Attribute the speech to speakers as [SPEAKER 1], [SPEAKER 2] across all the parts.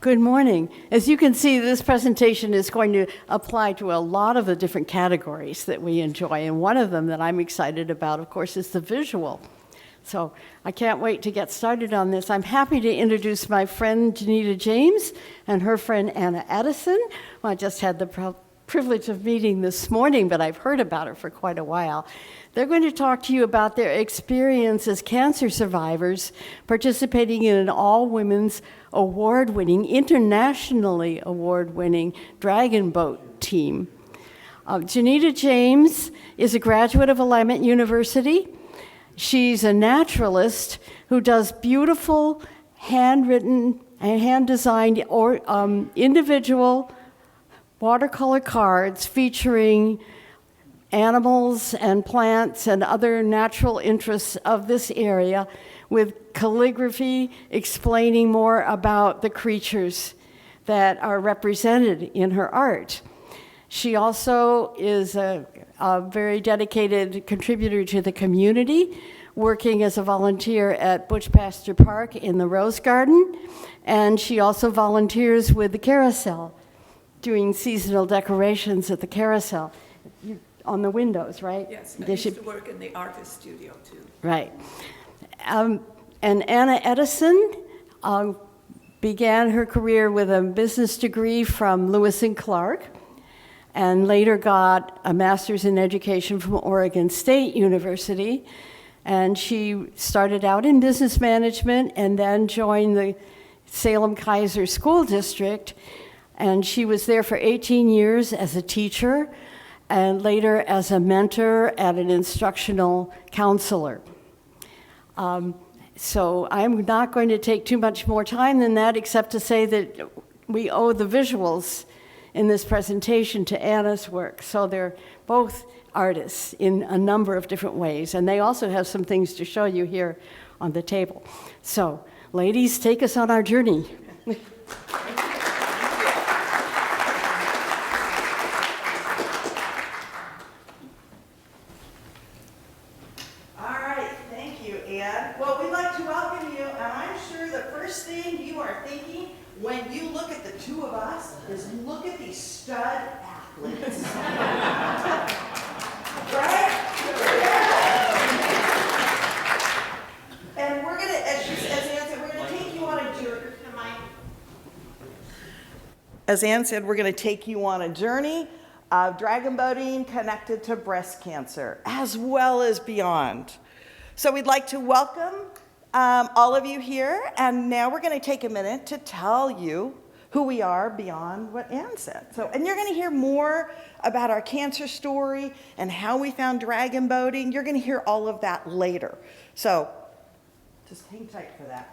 [SPEAKER 1] Good morning. As you can see, this presentation is going to apply to a lot of the different categories that we enjoy, and one of them that I'm excited about, of course, is the visual. So I can't wait to get started on this. I'm happy to introduce my friend Janita James and her friend Anna Edison, who I just had the privilege of meeting this morning, but I've heard about her for quite a while. They're going to talk to you about their experience as cancer survivors participating in an all-women's award-winning, internationally award-winning Dragon Boat team. Janita James is a graduate of Willamette University. She's a naturalist who does beautiful, handwritten and hand-designed or individual watercolor cards featuring animals and plants and other natural interests of this area, with calligraphy explaining more about the creatures that are represented in her art. She also is a very dedicated contributor to the community, working as a volunteer at Butch Pasture Park in the Rose Garden, and she also volunteers with the Carousel, doing seasonal decorations at the Carousel. On the windows, right?
[SPEAKER 2] Yes, I used to work in the artist studio too.
[SPEAKER 1] Right. And Anna Edison began her career with a business degree from Lewis and Clark, and later got a master's in education from Oregon State University. And she started out in business management and then joined the Salem-Keizer School District. And she was there for 18 years as a teacher, and later as a mentor and an instructional counselor. So I'm not going to take too much more time than that, except to say that we owe the visuals in this presentation to Anna's work. So they're both artists in a number of different ways, and they also have some things to show you here on the table. So, ladies, take us on our journey.
[SPEAKER 3] When you look at the two of us, is look at these stud athletes. Right? And we're gonna, as Ann said, we're gonna take you on a journey. As Ann said, we're gonna take you on a journey of dragon boating connected to breast cancer, as well as beyond. So we'd like to welcome all of you here, and now we're going to take a minute to tell you who we are beyond what Ann said. So, and you're going to hear more about our cancer story and how we found dragon boating. You're going to hear all of that later. So, just hang tight for that.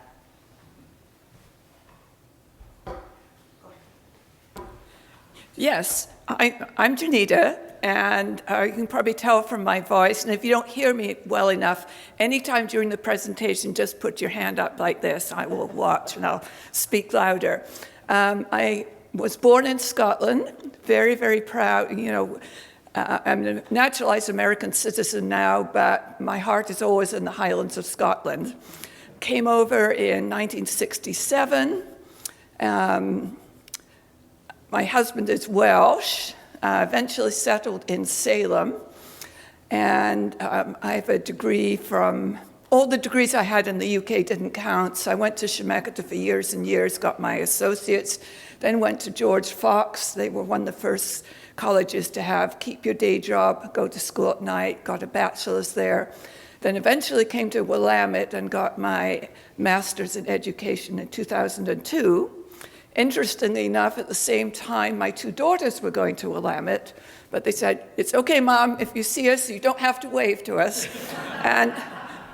[SPEAKER 2] Yes, I'm Janita, and you can probably tell from my voice, and if you don't hear me well enough, anytime during the presentation, just put your hand up like this. I will watch and I'll speak louder. I was born in Scotland, very, very proud. You know, I'm a naturalized American citizen now, but my heart is always in the Highlands of Scotland. Came over in 1967. My husband is Welsh, eventually settled in Salem, and I have a degree from, all the degrees I had in the UK didn't count, so I went to Shemeketa for years and years, got my associates, then went to George Fox. They were one of the first colleges to have keep your day job, go to school at night, got a bachelor's there. Then eventually came to Willamette and got my master's in education in 2002. Interestingly enough, at the same time, my two daughters were going to Willamette, but they said, "It's okay, Mom, if you see us, you don't have to wave to us." And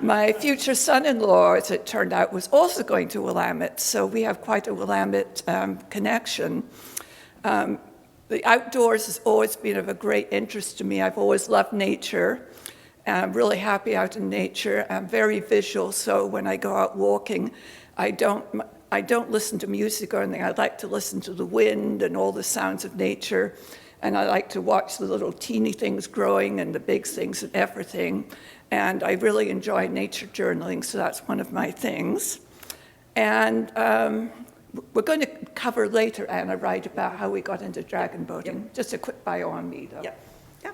[SPEAKER 2] my future son-in-law, as it turned out, was also going to Willamette, so we have quite a Willamette connection. The outdoors has always been of a great interest to me. I've always loved nature. I'm really happy out in nature. I'm very visual, so when I go out walking, I don't listen to music or anything. I like to listen to the wind and all the sounds of nature. And I like to watch the little teeny things growing and the big things and everything. And I really enjoy nature journaling, so that's one of my things. And we're going to cover later, Anna, right, about how we got into dragon boating. Just a quick bio on me, though.
[SPEAKER 3] Yep. Yeah.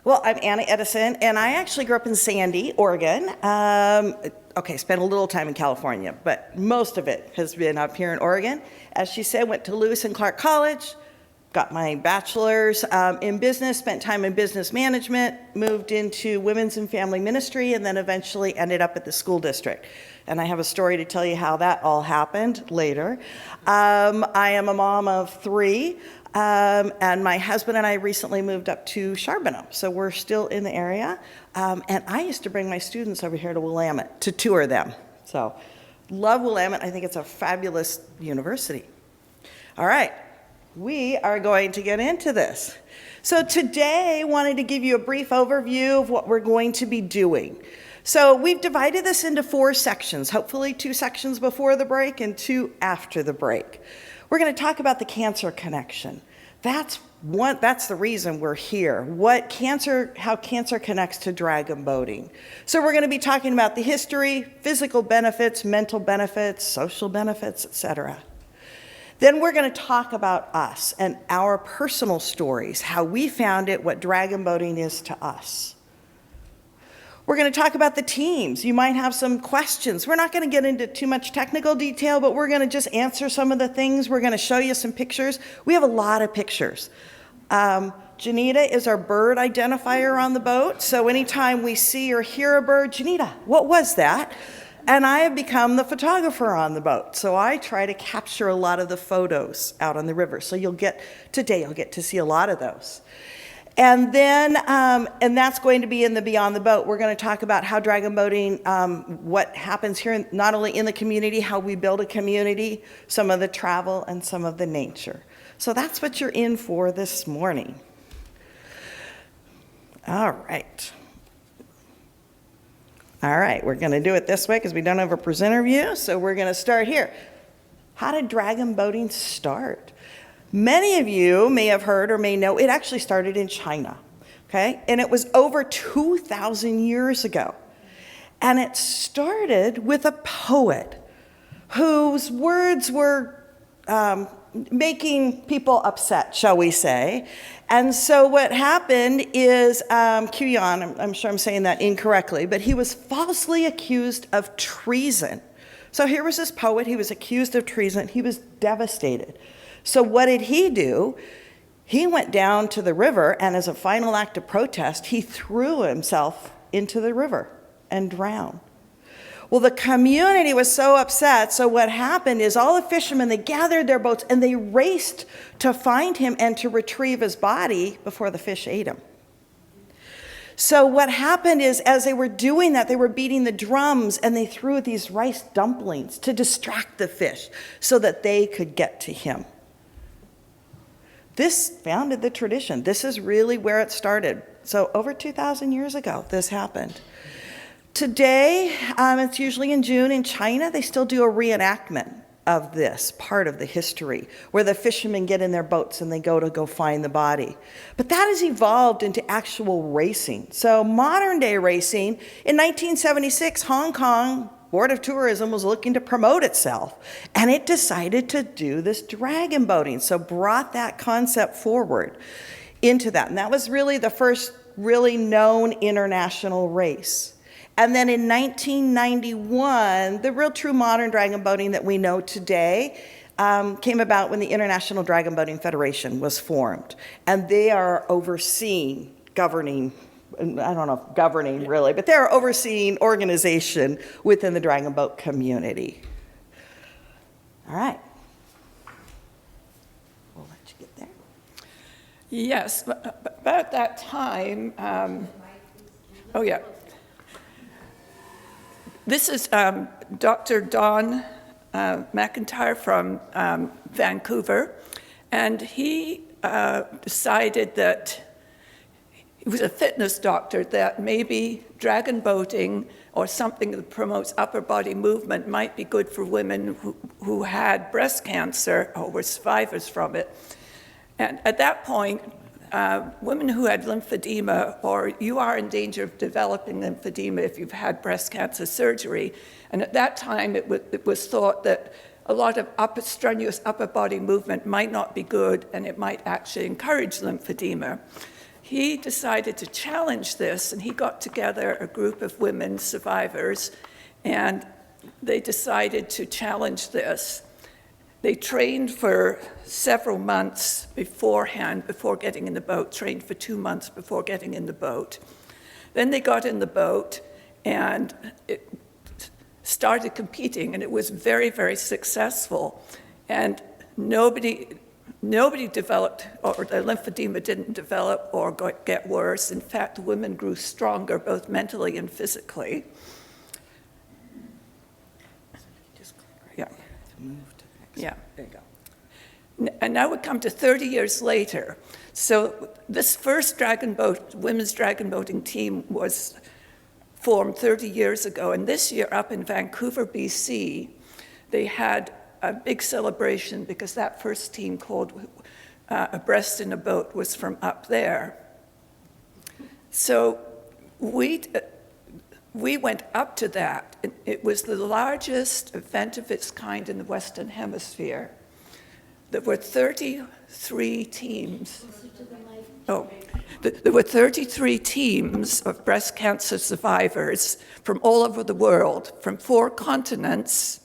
[SPEAKER 3] Well, I'm Anna Edison, and I actually grew up in Sandy, Oregon. Okay, spent a little time in California, but most of it has been up here in Oregon. As she said, went to Lewis and Clark College, got my bachelor's in business, spent time in business management, moved into women's and family ministry, and then eventually ended up at the school district. And I have a story to tell you how that all happened later. I am a mom of 3, and my husband and I recently moved up to Charbonneau, so we're still in the area. And I used to bring my students over here to Willamette to tour them. So, love Willamette. I think it's a fabulous university. All right, we are going to get into this. So today, I wanted to give you a brief overview of what we're going to be doing. So we've divided this into 4 sections, hopefully 2 sections before the break and 2 after the break. We're going to talk about the cancer connection. That's the reason we're here. How cancer connects to dragon boating. So we're going to be talking about the history, physical benefits, mental benefits, social benefits, etc. Then we're going to talk about us and our personal stories, how we found it, what dragon boating is to us. We're going to talk about the teams. You might have some questions. We're not going to get into too much technical detail, but we're going to just answer some of the things. We're going to show you some pictures. We have a lot of pictures. Janita is our bird identifier on the boat. So anytime we see or hear a bird, Janita, what was that? And I have become the photographer on the boat. So I try to capture a lot of the photos out on the river. So today you'll get to see a lot of those. And then, and that's going to be in the Beyond the Boat. We're going to talk about how dragon boating, what happens here, not only in the community, how we build a community, some of the travel, and some of the nature. So that's what you're in for this morning. All right. All right, we're going to do it this way because we don't have a presenter view. So we're going to start here. How did dragon boating start? Many of you may have heard or may know it actually started in China, okay? And it was over 2,000 years ago. And it started with a poet whose words were making people upset, shall we say. And so what happened is, Qian, I'm sure I'm saying that incorrectly, but he was falsely accused of treason. So here was this poet, he was accused of treason, he was devastated. So what did he do? He went down to the river, and as a final act of protest, he threw himself into the river and drowned. Well, the community was so upset, so what happened is all the fishermen, they gathered their boats, and they raced to find him and to retrieve his body before the fish ate him. So what happened is, as they were doing that, they were beating the drums, and they threw these rice dumplings to distract the fish so that they could get to him. This founded the tradition. This is really where it started. So over 2,000 years ago, this happened. Today, it's usually in June in China, they still do a reenactment of this part of the history where the fishermen get in their boats and they go find the body. But that has evolved into actual racing. So modern day racing, in 1976, Hong Kong Board of Tourism was looking to promote itself, and it decided to do this dragon boating, so brought that concept forward into that. And that was really the first really known international race. And then in 1991, the real true modern dragon boating that we know today came about when the International Dragon Boating Federation was formed. And they are overseeing, governing, I don't know if governing really, but they're overseeing organization within the dragon boat community. All right. We'll let you get there.
[SPEAKER 2] Yes, but about that time, oh yeah. This is Dr. Don McIntyre from Vancouver, and he decided that he was a fitness doctor, that maybe dragon boating or something that promotes upper body movement might be good for women who had breast cancer or were survivors from it. And at that point, women who had lymphedema, or you are in danger of developing lymphedema if you've had breast cancer surgery, and at that time it was thought that a lot of strenuous upper body movement might not be good, and it might actually encourage lymphedema. He decided to challenge this, and he got together a group of women survivors, and they decided to challenge this. They trained for several months beforehand, before getting in the boat, trained for 2 months before getting in the boat. Then they got in the boat and started competing, and it was very, very successful. And nobody developed, or the lymphedema didn't develop or get worse. In fact, the women grew stronger, both mentally and physically. Yeah. Yeah.
[SPEAKER 3] There you go.
[SPEAKER 2] And now we come to 30 years later. So this first women's dragon boating team was formed 30 years ago. And this year up in Vancouver, BC, they had a big celebration because that first team called A Breast in a Boat was from up there. So we went up to that. It was the largest event of its kind in the Western Hemisphere. There were 33 teams. There were 33 teams of breast cancer survivors from all over the world, from 4 continents,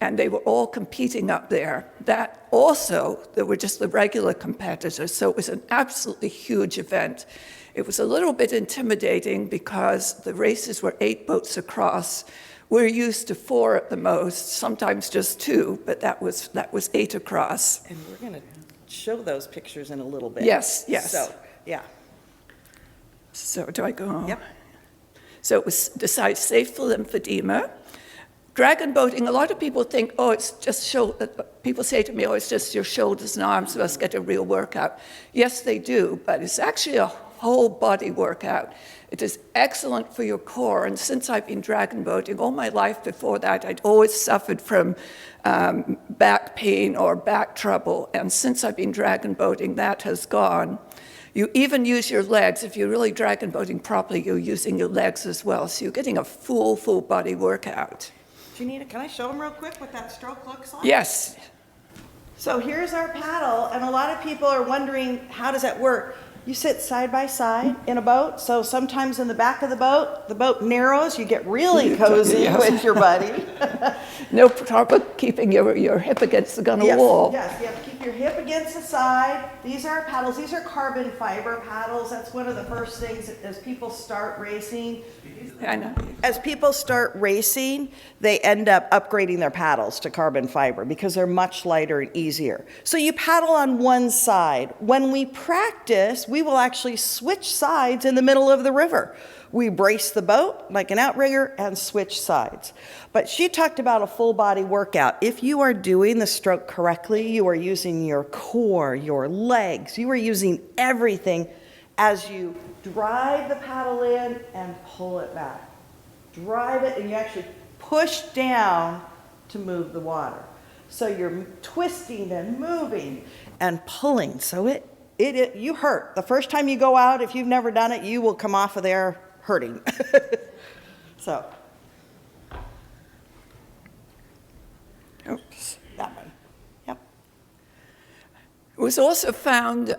[SPEAKER 2] and they were all competing up there. That also, there were just the regular competitors, so it was an absolutely huge event. It was a little bit intimidating because the races were 8 boats across. We're used to 4 at the most, sometimes just 2, but that was 8 across.
[SPEAKER 3] And we're going to show those pictures in a little bit.
[SPEAKER 2] Yes, yes.
[SPEAKER 3] So, yeah.
[SPEAKER 2] So do I go on?
[SPEAKER 3] Yep.
[SPEAKER 2] So it was decided safe for lymphedema. Dragon boating, a lot of people think, oh, it's just people say to me, oh, it's just your shoulders and arms, let's get a real workout. Yes, they do, but it's actually a whole body workout. It is excellent for your core, and since I've been dragon boating, all my life before that, I'd always suffered from back pain or back trouble, and since I've been dragon boating, that has gone. You even use your legs. If you're really dragon boating properly, you're using your legs as well, so you're getting a full body workout.
[SPEAKER 3] Janita, can I show them real quick what that stroke looks like?
[SPEAKER 2] Yes.
[SPEAKER 3] So here's our paddle, and a lot of people are wondering, how does that work? You sit side by side in a boat, so sometimes in the back of the boat narrows, you get really cozy with your buddy.
[SPEAKER 2] No problem keeping your hip against the gunwale wall.
[SPEAKER 3] Yes, you have to keep your hip against the side. These are paddles. These are carbon fiber paddles. That's one of the first things as people start racing.
[SPEAKER 2] I know.
[SPEAKER 3] As people start racing, they end up upgrading their paddles to carbon fiber because they're much lighter and easier. So you paddle on one side. When we practice, we will actually switch sides in the middle of the river. We brace the boat like an outrigger and switch sides. But she talked about a full body workout. If you are doing the stroke correctly, you are using your core, your legs, you are using everything as you drive the paddle in and pull it back. Drive it and you actually push down to move the water. So you're twisting and moving and pulling. So you hurt. The first time you go out, if you've never done it, you will come off of there hurting. So.
[SPEAKER 2] Oops.
[SPEAKER 3] That one. Yep.
[SPEAKER 2] It was also found,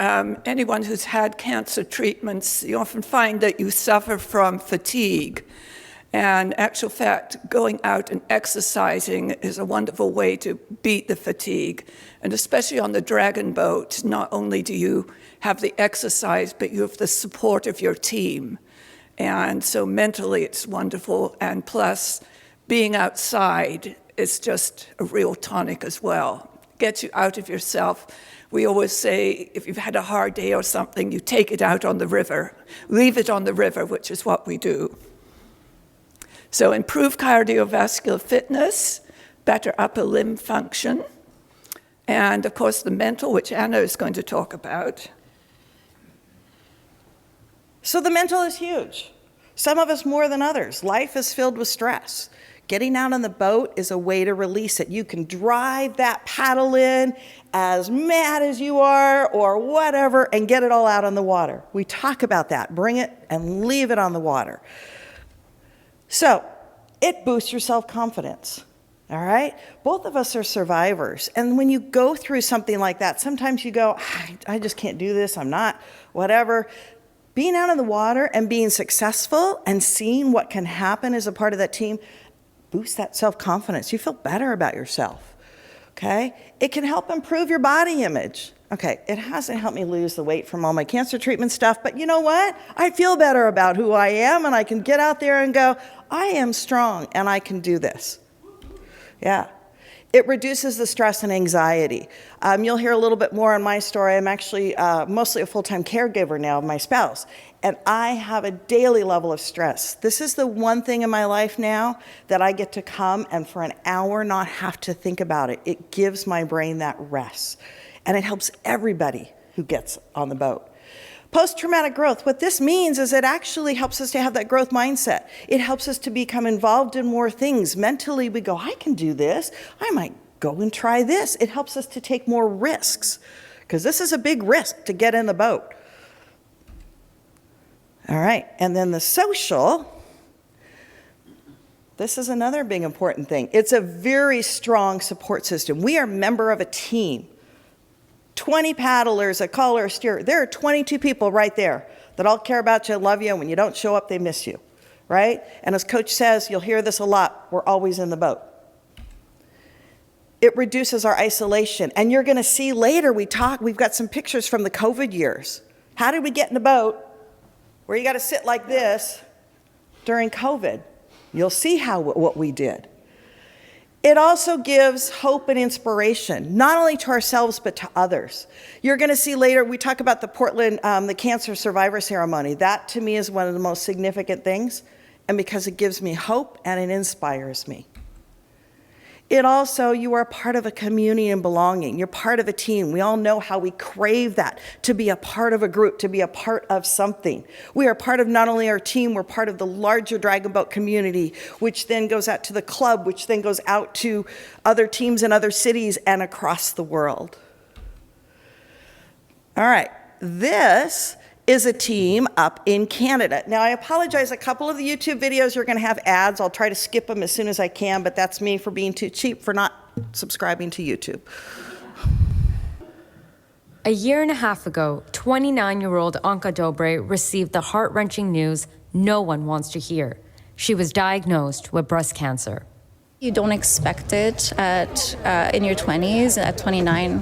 [SPEAKER 2] anyone who's had cancer treatments, you often find that you suffer from fatigue. And actual fact, going out and exercising is a wonderful way to beat the fatigue. And especially on the dragon boat, not only do you have the exercise, but you have the support of your team. And so mentally it's wonderful. And plus, being outside is just a real tonic as well. Gets you out of yourself. We always say, if you've had a hard day or something, you take it out on the river. Leave it on the river, which is what we do. So improved cardiovascular fitness, better upper limb function, and of course the mental, which Anna is going to talk about.
[SPEAKER 3] So the mental is huge. Some of us more than others. Life is filled with stress. Getting out on the boat is a way to release it. You can drive that paddle in as mad as you are or whatever and get it all out on the water. We talk about that. Bring it and leave it on the water. So it boosts your self-confidence. All right? Both of us are survivors. And when you go through something like that, sometimes you go, I just can't do this. I'm not, whatever. Being out in the water and being successful and seeing what can happen as a part of that team boosts that self-confidence. You feel better about yourself. Okay? It can help improve your body image. Okay, it hasn't helped me lose the weight from all my cancer treatment stuff, but you know what? I feel better about who I am, and I can get out there and go, I am strong, and I can do this. Yeah. It reduces the stress and anxiety. You'll hear a little bit more on my story. I'm actually mostly a full-time caregiver now of my spouse, and I have a daily level of stress. This is the one thing in my life now that I get to come and for an hour not have to think about it. It gives my brain that rest, and it helps everybody who gets on the boat. Post-traumatic growth, what this means is it actually helps us to have that growth mindset. It helps us to become involved in more things. Mentally, we go, I can do this. I might go and try this. It helps us to take more risks, because this is a big risk to get in the boat. All right, and then the social, this is another big important thing. It's a very strong support system. We are a member of a team. 20 paddlers, a caller, a steerer. There are 22 people right there that all care about you, love you, and when you don't show up, they miss you, right? And as Coach says, you'll hear this a lot, we're always in the boat. It reduces our isolation. And you're gonna see later, we've got some pictures from the COVID years. How did we get in the boat where you gotta sit like this during COVID? You'll see what we did. It also gives hope and inspiration, not only to ourselves, but to others. You're gonna see later, we talk about the Portland, the Cancer Survivor Ceremony. That to me is one of the most significant things, and because it gives me hope and it inspires me. It also, you are part of a community and belonging. You're part of a team. We all know how we crave that, to be a part of a group, to be a part of something. We are part of not only our team, we're part of the larger Dragon Boat community, which then goes out to the club, which then goes out to other teams in other cities and across the world. All right, this is a team up in Canada. Now, I apologize, a couple of the YouTube videos are gonna have ads. I'll try to skip them as soon as I can, but that's me for being too cheap for not subscribing to YouTube.
[SPEAKER 4] A year and a half ago, 29-year-old Anka Dobre received the heart-wrenching news no one wants to hear. She was diagnosed with breast cancer.
[SPEAKER 5] You don't expect it in your 20s, at 29,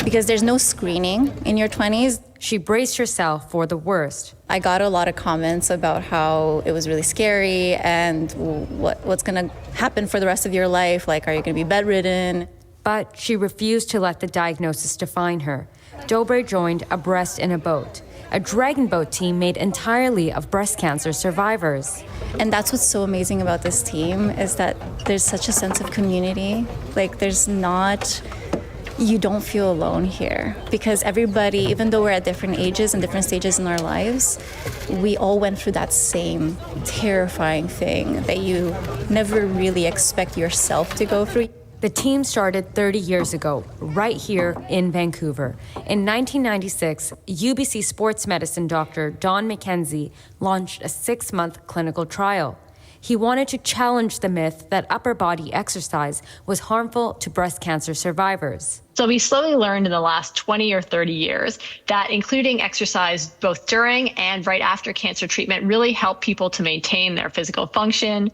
[SPEAKER 5] because there's no screening in your 20s.
[SPEAKER 4] She braced herself for the worst.
[SPEAKER 5] I got a lot of comments about how it was really scary and what's going to happen for the rest of your life. Like, are you going to be bedridden?
[SPEAKER 4] But she refused to let the diagnosis define her. Dobre joined A Breast in a Boat, a dragon boat team made entirely of breast cancer survivors.
[SPEAKER 5] And that's what's so amazing about this team, is that there's such a sense of community. Like, you don't feel alone here, because everybody, even though we're at different ages and different stages in our lives, we all went through that same terrifying thing that you never really expect yourself to go through.
[SPEAKER 4] The team started 30 years ago, right here in Vancouver. In 1996, UBC sports medicine doctor Don McKenzie launched a 6-month clinical trial. He wanted to challenge the myth that upper body exercise was harmful to breast cancer survivors.
[SPEAKER 6] So we slowly learned in the last 20 or 30 years that including exercise both during and right after cancer treatment really helped people to maintain their physical function,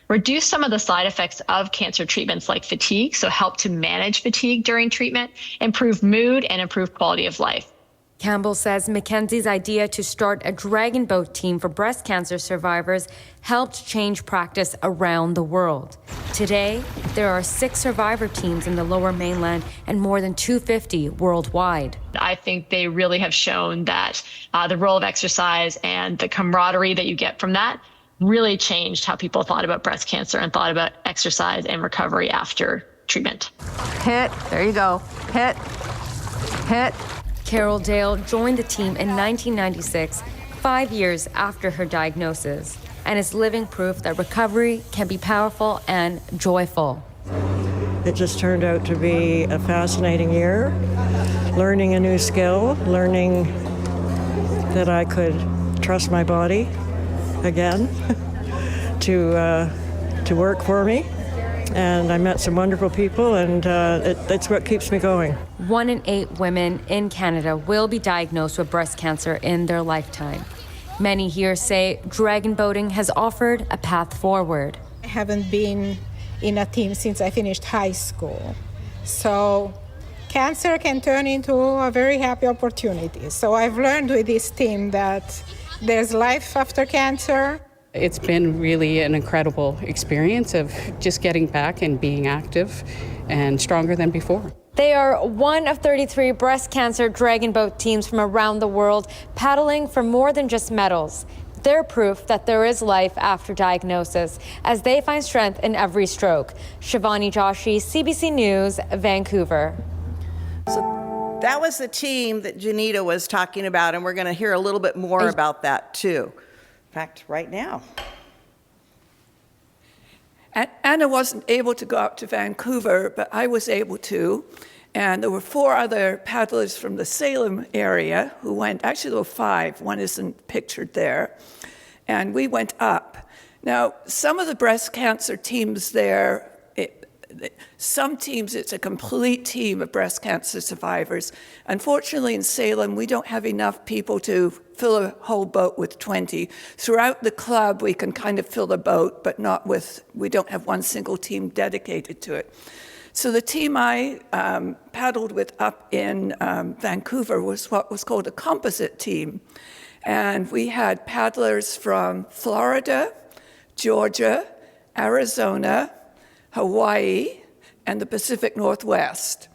[SPEAKER 6] reduce some of the side effects of cancer treatments like fatigue, so help to manage fatigue during treatment, improve mood, and improve quality of life.
[SPEAKER 4] Campbell says Mackenzie's idea to start a dragon boat team for breast cancer survivors helped change practice around the world. Today, there are 6 survivor teams in the Lower Mainland and more than 250 worldwide.
[SPEAKER 6] I think they really have shown that the role of exercise and the camaraderie that you get from that really changed how people thought about breast cancer and thought about exercise and recovery after treatment.
[SPEAKER 7] Hit, there you go, hit, hit.
[SPEAKER 4] Carol Dale joined the team in 1996, 5 years after her diagnosis, and is living proof that recovery can be powerful and joyful.
[SPEAKER 8] It just turned out to be a fascinating year, learning a new skill, learning that I could trust my body again to work for me. and I met some wonderful people, and that's what keeps me going.
[SPEAKER 4] 1 in 8 women in Canada will be diagnosed with breast cancer in their lifetime. Many here say dragon boating has offered a path forward.
[SPEAKER 9] I haven't been in a team since I finished high school. So cancer can turn into a very happy opportunity. So I've learned with this team that there's life after cancer.
[SPEAKER 10] It's been really an incredible experience of just getting back and being active and stronger than before.
[SPEAKER 4] They are one of 33 breast cancer dragon boat teams from around the world paddling for more than just medals. They're proof that there is life after diagnosis as they find strength in every stroke. Shivani Joshi, CBC News, Vancouver.
[SPEAKER 3] So that was the team that Janita was talking about, and we're going to hear a little bit more about that too. In fact, right now.
[SPEAKER 2] Anna wasn't able to go up to Vancouver, but I was able to. And there were 4 other paddlers from the Salem area who went, actually there were 5, one isn't pictured there. And we went up. Now, some of the breast cancer teams there, some teams, it's a complete team of breast cancer survivors. Unfortunately, in Salem, we don't have enough people to fill a whole boat with 20. Throughout the club, we can kind of fill the boat, but not with, we don't have one single team dedicated to it. So the team I paddled with up in Vancouver was what was called a composite team. And we had paddlers from Florida, Georgia, Arizona, Hawaii, and the Pacific Northwest.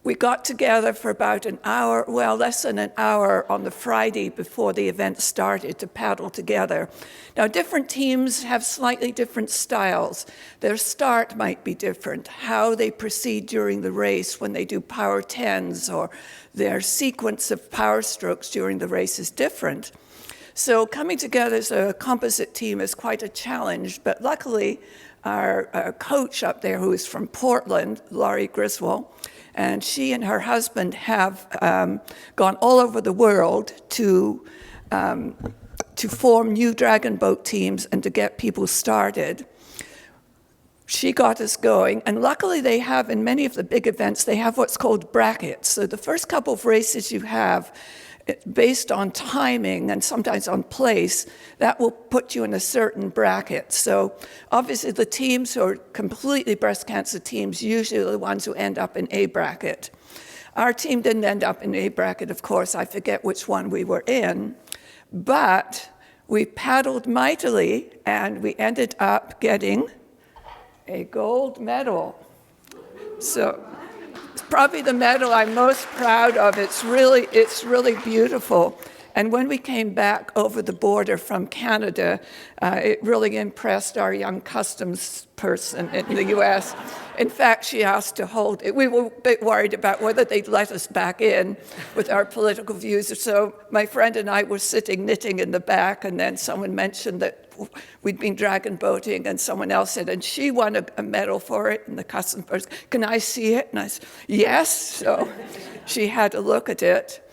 [SPEAKER 2] We got together for about an hour, well, less than an hour on the Friday before the event started to paddle together. Now, different teams have slightly different styles. Their start might be different. How they proceed during the race when they do power 10s or their sequence of power strokes during the race is different. So coming together as a composite team is quite a challenge, but luckily our coach up there, who is from Portland, Laurie Griswold, and she and her husband have gone all over the world to form new dragon boat teams and to get people started. She got us going, and luckily they have, in many of the big events, they have what's called brackets. So the first couple of races you have, based on timing and sometimes on place, that will put you in a certain bracket. So obviously the teams who are completely breast cancer teams usually are the ones who end up in A bracket. Our team didn't end up in A bracket, of course. I forget which one we were in. But we paddled mightily, and we ended up getting a gold medal. So it's probably the medal I'm most proud of. It's really beautiful. And when we came back over the border from Canada, it really impressed our young customs person in the U.S. In fact, she asked to hold it. We were a bit worried about whether they'd let us back in with our political views. So my friend and I were sitting knitting in the back, and then someone mentioned that we'd been dragon boating, and someone else said, and she won a medal for it, and the customs person, can I see it? And I said, yes. So she had a look at it.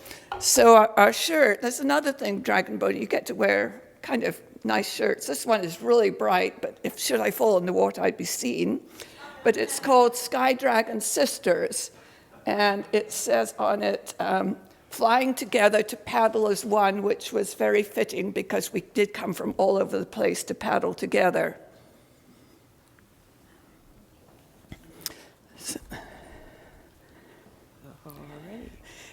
[SPEAKER 2] So our shirt, that's another thing, dragon boating, you get to wear kind of nice shirts. This one is really bright, but should I fall in the water, I'd be seen. But it's called Sky Dragon Sisters, and it says on it, flying together to paddle as one, which was very fitting because we did come from all over the place to paddle together. So,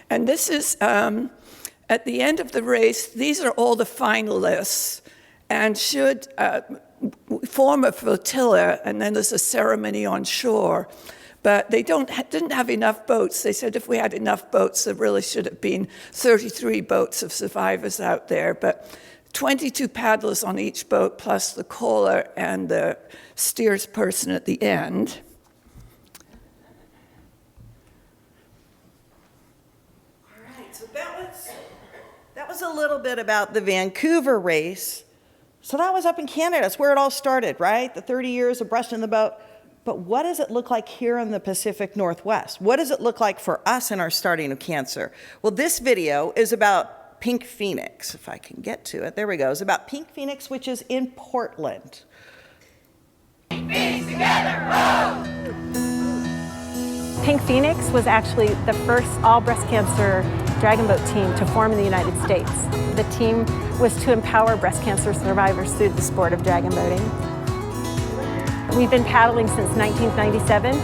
[SPEAKER 2] and this is, at the end of the race, these are all the finalists, and should form a flotilla, and then there's a ceremony on shore. But they didn't have enough boats. They said if we had enough boats, there really should have been 33 boats of survivors out there. But 22 paddlers on each boat, plus the caller and the steers person at the end.
[SPEAKER 3] All right, so that was a little bit about the Vancouver race. So that was up in Canada. That's where it all started, right? The 30 years of breast in the boat. But what does it look like here in the Pacific Northwest? What does it look like for us in our starting of cancer? Well, this video is about Pink Phoenix, if I can get to it. There we go. It's about Pink Phoenix, which is in Portland.
[SPEAKER 11] Pink Phoenix. Pink Phoenix was actually the first all-breast cancer dragon boat team to form in the United States. The team was to empower breast cancer survivors through the sport of dragon boating. We've been paddling since 1997.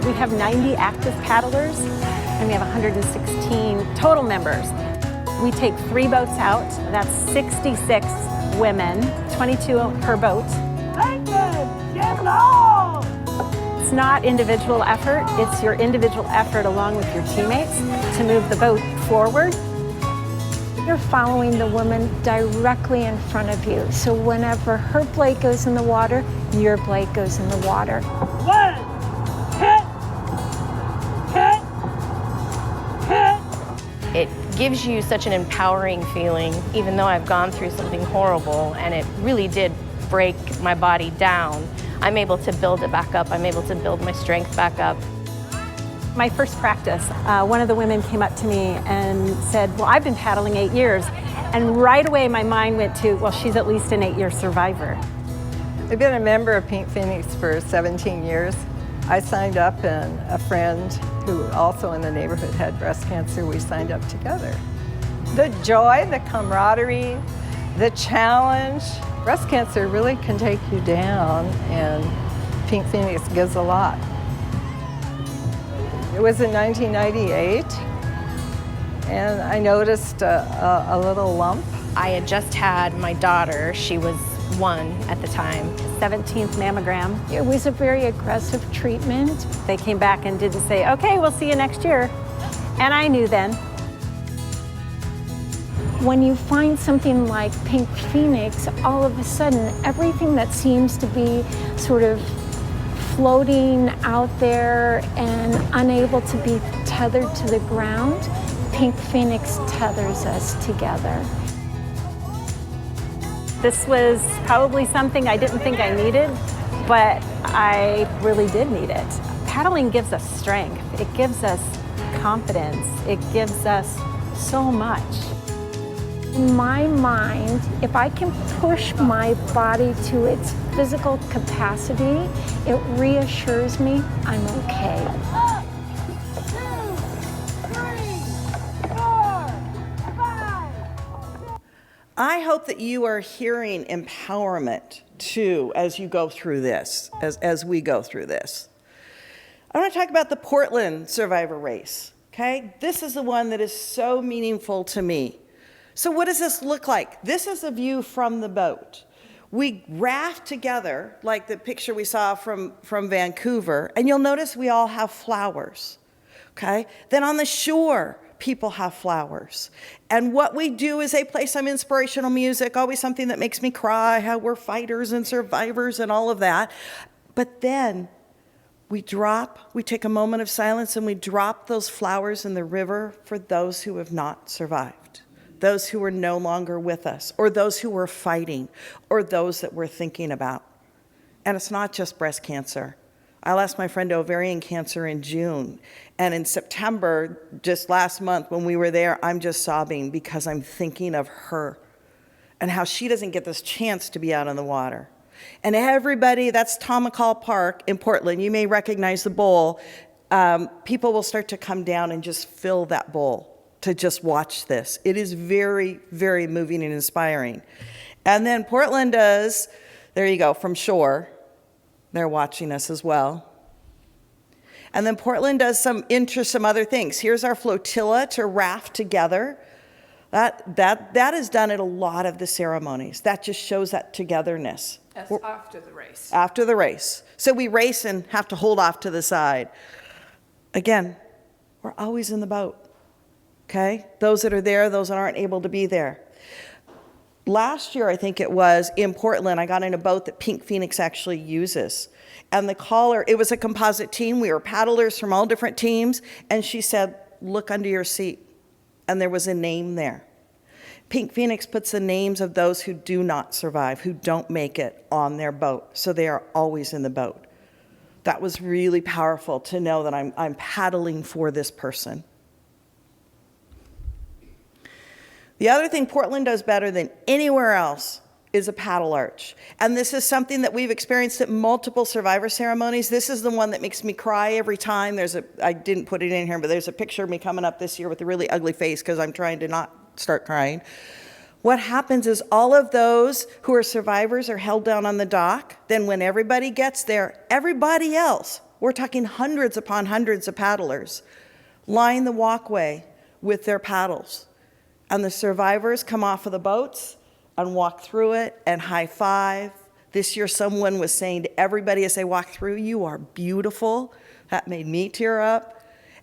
[SPEAKER 11] We have 90 active paddlers, and we have 116 total members. We take 3 boats out. That's 66 women, 22 per boat. It's not individual effort, it's your individual effort along with your teammates to move the boat forward. You're following the woman directly in front of you. So whenever her blade goes in the water, your blade goes in the water.
[SPEAKER 12] One, hit, hit, hit.
[SPEAKER 13] It gives you such an empowering feeling, even though I've gone through something horrible and it really did break my body down. I'm able to build it back up. I'm able to build my strength back up.
[SPEAKER 11] My first practice, one of the women came up to me and said, well, I've been paddling 8 years. And right away my mind went to, well, she's at least an 8-year survivor.
[SPEAKER 14] I've been a member of Pink Phoenix for 17 years. I signed up, and a friend who also in the neighborhood had breast cancer, we signed up together. The joy, the camaraderie, the challenge. Breast cancer really can take you down, and Pink Phoenix gives a lot. It was in 1998, and I noticed a little lump.
[SPEAKER 13] I had just had my daughter. She was 1 at the time.
[SPEAKER 11] 17th mammogram. It was a very aggressive treatment. They came back and didn't say, okay, we'll see you next year. And I knew then. When you find something like Pink Phoenix, all of a sudden, everything that seems to be sort of floating out there and unable to be tethered to the ground, Pink Phoenix tethers us together. This was probably something I didn't think I needed, but I really did need it. Paddling gives us strength. It gives us confidence. It gives us so much. In my mind, if I can push my body to its physical capacity, it reassures me I'm okay.
[SPEAKER 12] 1, 2, 3, 4, 5.
[SPEAKER 3] I hope that you are hearing empowerment too as you go through this, as we go through this. I want to talk about the Portland Survivor Race, okay? This is the one that is so meaningful to me. So what does this look like? This is a view from the boat. We raft together, like the picture we saw from Vancouver, and you'll notice we all have flowers, okay? Then on the shore, people have flowers. And what we do is they play some inspirational music, always something that makes me cry, how we're fighters and survivors and all of that. But then we take a moment of silence and we drop those flowers in the river for those who have not survived, those who are no longer with us, or those who were fighting, or those that we're thinking about. And it's not just breast cancer. I lost my friend to ovarian cancer in June. And in September, just last month when we were there, I'm just sobbing because I'm thinking of her and how she doesn't get this chance to be out on the water. And everybody, that's Tom McCall Park in Portland. You may recognize the bowl. People will start to come down and just fill that bowl to just watch this. It is very, very moving and inspiring. And then Portland does, there you go, from shore. They're watching us as well. And then Portland does some other things. Here's our flotilla to raft together. That is done at a lot of the ceremonies. That just shows that togetherness.
[SPEAKER 2] That's after the race.
[SPEAKER 3] After the race. So we race and have to hold off to the side. Again, we're always in the boat. Okay? Those that are there, those that aren't able to be there. Last year, I think it was, in Portland, I got in a boat that Pink Phoenix actually uses. And the caller, it was a composite team. We were paddlers from all different teams. And she said, look under your seat. And there was a name there. Pink Phoenix puts the names of those who do not survive, who don't make it on their boat. So they are always in the boat. That was really powerful to know that I'm paddling for this person. The other thing Portland does better than anywhere else is a paddle arch. And this is something that we've experienced at multiple survivor ceremonies. This is the one that makes me cry every time. I didn't put it in here, but there's a picture of me coming up this year with a really ugly face because I'm trying to not start crying. What happens is all of those who are survivors are held down on the dock. Then when everybody gets there, everybody else, we're talking hundreds upon hundreds of paddlers, line the walkway with their paddles. And the survivors come off of the boats and walk through it and high five. This year someone was saying to everybody as they walk through, "You are beautiful." That made me tear up.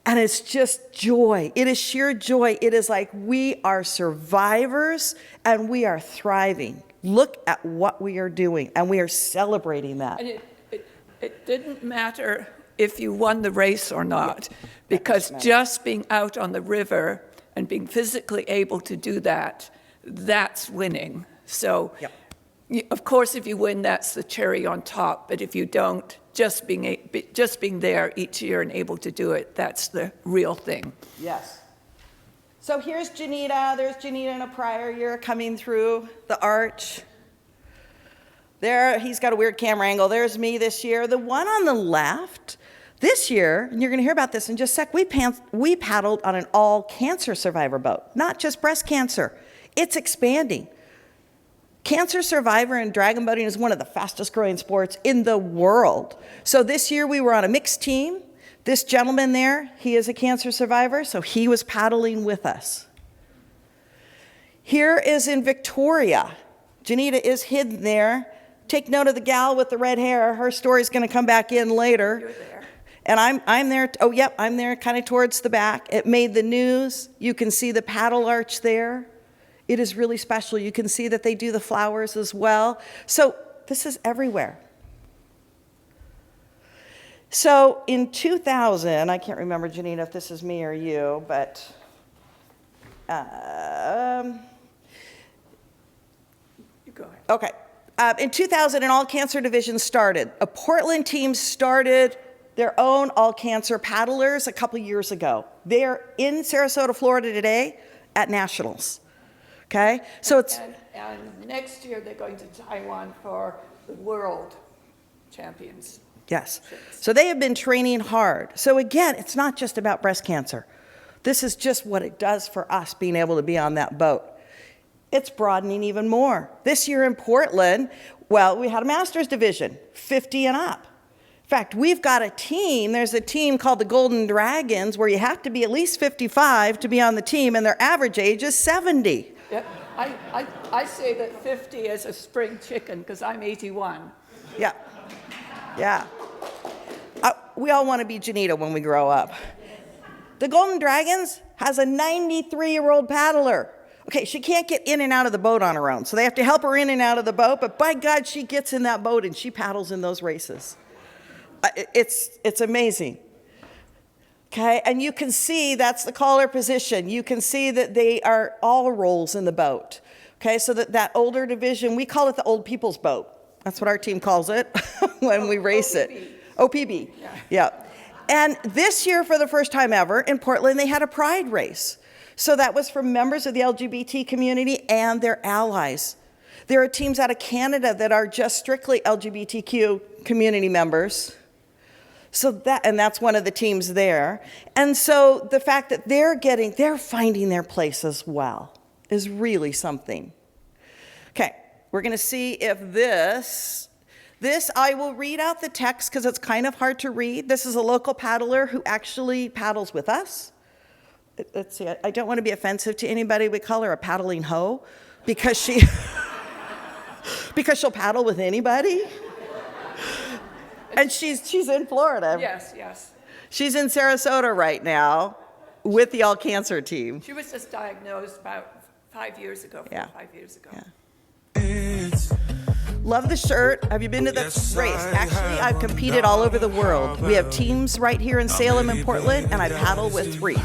[SPEAKER 3] And it's just joy. It is sheer joy. It is like we are survivors and we are thriving. Look at what we are doing, and we are celebrating that.
[SPEAKER 2] And it didn't matter if you won the race or not, because just being out on the river and being physically able to do that, that's winning. So, of course, if you win, that's the cherry on top. But if you don't, just being there each year and able to do it, that's the real thing.
[SPEAKER 3] Yes. So here's Janita. There's Janita in a prior year coming through the arch. There, he's got a weird camera angle. There's me this year. The one on the left, this year, and you're going to hear about this in just a sec, we paddled on an all-cancer survivor boat, not just breast cancer. It's expanding. Cancer survivor and dragon boating is one of the fastest growing sports in the world. So this year we were on a mixed team. This gentleman there, he is a cancer survivor, so he was paddling with us. Here is in Victoria. Janita is hidden there. Take note of the gal with the red hair. Her story's going to come back in later.
[SPEAKER 2] You're there.
[SPEAKER 3] And I'm there. Oh, yep, I'm there kind of towards the back. It made the news. You can see the paddle arch there. It is really special. You can see that they do the flowers as well. So this is everywhere. So in 2000, I can't remember, Janita, if this is me or you, but
[SPEAKER 2] You go ahead.
[SPEAKER 3] okay. In 2000, an all-cancer division started. A Portland team started their own all-cancer paddlers a couple years ago. They're in Sarasota, Florida today at nationals. Okay, so it's...
[SPEAKER 2] And next year they're going to Taiwan for the world champions.
[SPEAKER 3] Yes. So they have been training hard. So again, it's not just about breast cancer. This is just what it does for us being able to be on that boat. It's broadening even more. This year in Portland, well, we had a master's division, 50 and up. In fact, we've got a team. There's a team called the Golden Dragons where you have to be at least 55 to be on the team, and their average age is 70.
[SPEAKER 2] Yeah, I say that 50 is a spring chicken because I'm 81.
[SPEAKER 3] Yeah. Yeah. We all want to be Janita when we grow up. The Golden Dragons has a 93-year-old paddler. Okay, she can't get in and out of the boat on her own, so they have to help her in and out of the boat, but by God, she gets in that boat and she paddles in those races. It's amazing. Okay, and you can see that's the caller position. You can see that they are all roles in the boat. Okay, so that older division, we call it the old people's boat. That's what our team calls it when we race it. OPB. Yeah. And this year, for the first time ever, in Portland, they had a pride race. So that was for members of the LGBT community and their allies. There are teams out of Canada that are just strictly LGBTQ community members. So that's one of the teams there. And so the fact that they're finding their place as well is really something. Okay, we're going to see if this, I will read out the text because it's kind of hard to read. This is a local paddler who actually paddles with us. Let's see, I don't want to be offensive to anybody. We call her a paddling hoe because she'll paddle with anybody. And she's in Florida.
[SPEAKER 2] Yes.
[SPEAKER 3] She's in Sarasota right now with the all cancer team.
[SPEAKER 2] She was just diagnosed about 5 years ago.
[SPEAKER 3] Yeah.
[SPEAKER 2] 5 years ago.
[SPEAKER 3] Yeah. Love the shirt. Have you been to the race? Actually, I've competed all over the world. We have teams right here in Salem and Portland, and I paddle with 3.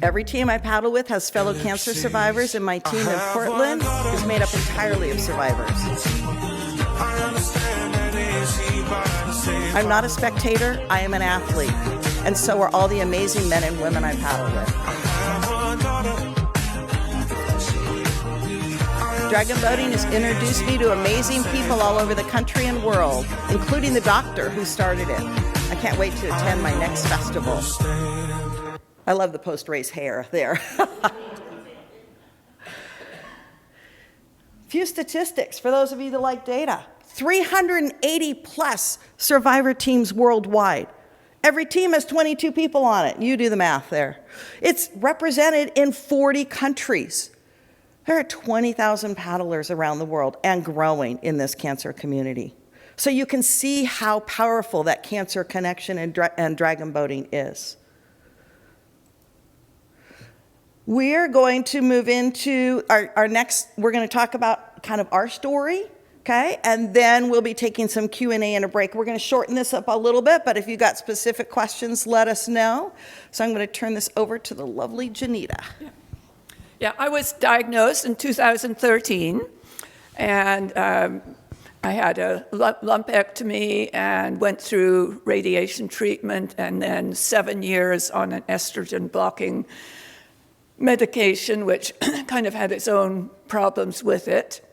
[SPEAKER 3] Every team I paddle with has fellow cancer survivors, and my team in Portland is made up entirely of survivors. I'm not a spectator, I am an athlete. And so are all the amazing men and women I paddle with. Dragon boating has introduced me to amazing people all over the country and world, including the doctor who started it. I can't wait to attend my next festival. I love the post-race hair there. Few statistics for those of you that like data. 380 plus survivor teams worldwide. Every team has 22 people on it. You do the math there. It's represented in 40 countries. There are 20,000 paddlers around the world and growing in this cancer community. So you can see how powerful that cancer connection and dragon boating is. We're going to move into our next, we're going to talk about kind of our story, okay? And then we'll be taking some Q&A and a break. We're going to shorten this up a little bit, but if you got specific questions, let us know. So I'm going to turn this over to the lovely Janita.
[SPEAKER 2] Yeah, I was diagnosed in 2013, and I had a lumpectomy and went through radiation treatment and then 7 years on an estrogen blocking medication, which kind of had its own problems with it.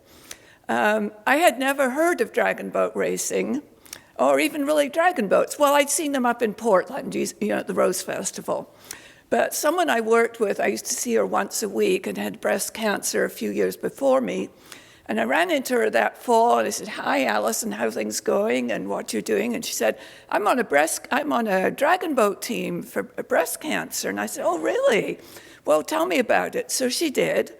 [SPEAKER 2] I had never heard of dragon boat racing or even really dragon boats. Well, I'd seen them up in Portland, at the Rose Festival. But someone I worked with, I used to see her once a week and had breast cancer a few years before me. And I ran into her that fall and I said, "Hi, Alison, how are things going and what you're doing?" And she said, I'm on a dragon boat team for breast cancer. And I said, "Oh, really? Well, tell me about it." So she did,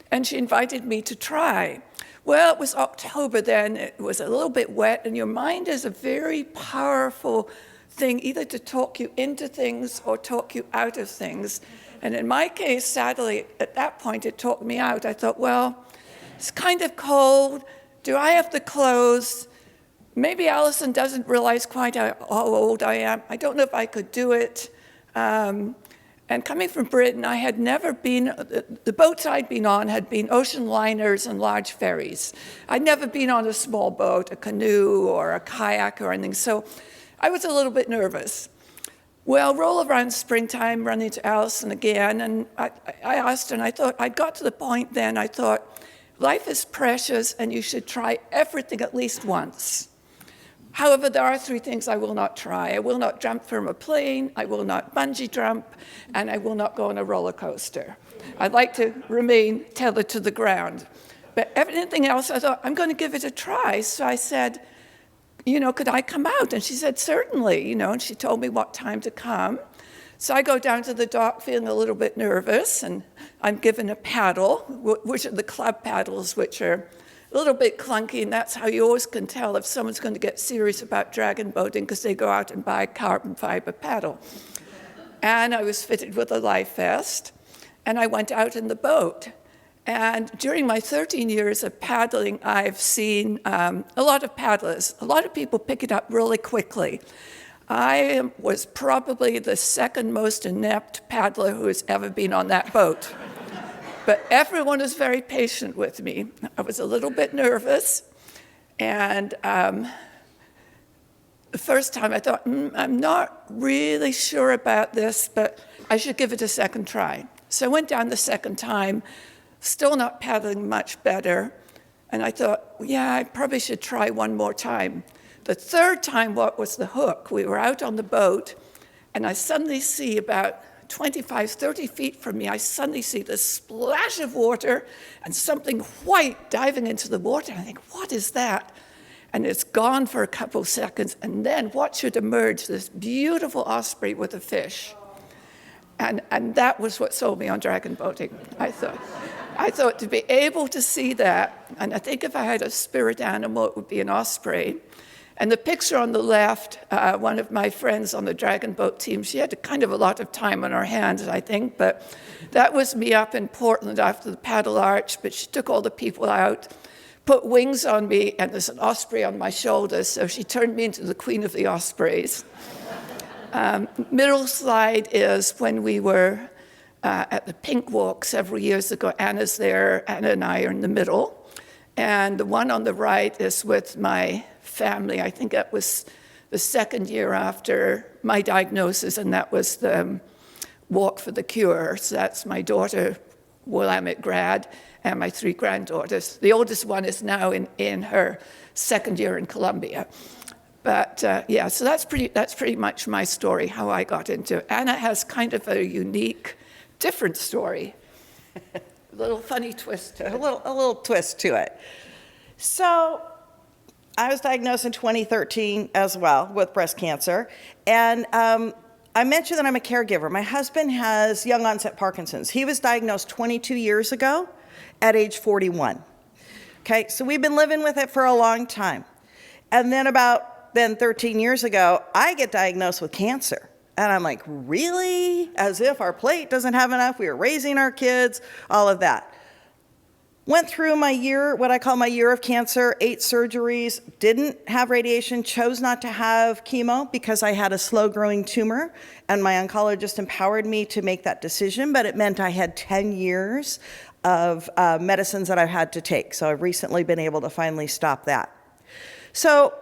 [SPEAKER 2] and she invited me to try. Well, it was October then. It was a little bit wet, and your mind is a very powerful thing, either to talk you into things or talk you out of things. And in my case, sadly, at that point, it talked me out. I thought, well, it's kind of cold. Do I have the clothes? Maybe Alison doesn't realize quite how old I am. I don't know if I could do it. And coming from Britain, I had never been, the boats I'd been on had been ocean liners and large ferries. I'd never been on a small boat, a canoe or a kayak or anything, so I was a little bit nervous. Well, roll around springtime, run into Alison again, and I asked her, and I thought, I'd got to the point then, I thought, life is precious and you should try everything at least once. However, there are 3 things I will not try. I will not jump from a plane, I will not bungee jump, and I will not go on a roller coaster. I'd like to remain tethered to the ground. But everything else, I thought, I'm going to give it a try. So I said, could I come out? And she said, certainly, and she told me what time to come. So I go down to the dock feeling a little bit nervous, and I'm given a paddle, which are the club paddles, which are a little bit clunky, and that's how you always can tell if someone's going to get serious about dragon boating, because they go out and buy a carbon fiber paddle. And I was fitted with a life vest, and I went out in the boat. And during my 13 years of paddling, I've seen a lot of paddlers. A lot of people pick it up really quickly. I was probably the second most inept paddler who has ever been on that boat. But everyone was very patient with me. I was a little bit nervous. And the first time I thought, I'm not really sure about this, but I should give it a second try. So I went down the second time, still not paddling much better. And I thought, yeah, I probably should try one more time. The third time, what was the hook? We were out on the boat, and I suddenly see about 25, 30 feet from me, I suddenly see this splash of water and something white diving into the water. I think, what is that? And it's gone for a couple seconds, and then what should emerge? This beautiful osprey with a fish. And that was what sold me on dragon boating, I thought to be able to see that, and I think if I had a spirit animal, it would be an osprey. And the picture on the left, one of my friends on the dragon boat team, she had kind of a lot of time on her hands, I think, but that was me up in Portland after the paddle arch, but she took all the people out, put wings on me, and there's an osprey on my shoulders, so she turned me into the queen of the ospreys. Middle slide is when we were at the Pink Walk several years ago. Anna's there, Anna and I are in the middle. And the one on the right is with my family. I think that was the second year after my diagnosis, and that was the Walk for the Cure. So that's my daughter Willamette grad, and my 3 granddaughters. The oldest one is now in her second year in Columbia. But yeah, so that's pretty much my story, how I got into it. Anna has kind of a unique, different story. A little funny twist to it.
[SPEAKER 3] A little twist to it. So I was diagnosed in 2013 as well with breast cancer. And I mentioned that I'm a caregiver. My husband has young onset Parkinson's. He was diagnosed 22 years ago at age 41. Okay, so we've been living with it for a long time. And then about 13 years ago, I get diagnosed with cancer. And I'm like, really? As if our plate doesn't have enough. We were raising our kids, all of that. Went through my year, what I call my year of cancer, 8 surgeries, didn't have radiation, chose not to have chemo because I had a slow-growing tumor, and my oncologist empowered me to make that decision, but it meant I had 10 years of medicines that I had to take. So I've recently been able to finally stop that. So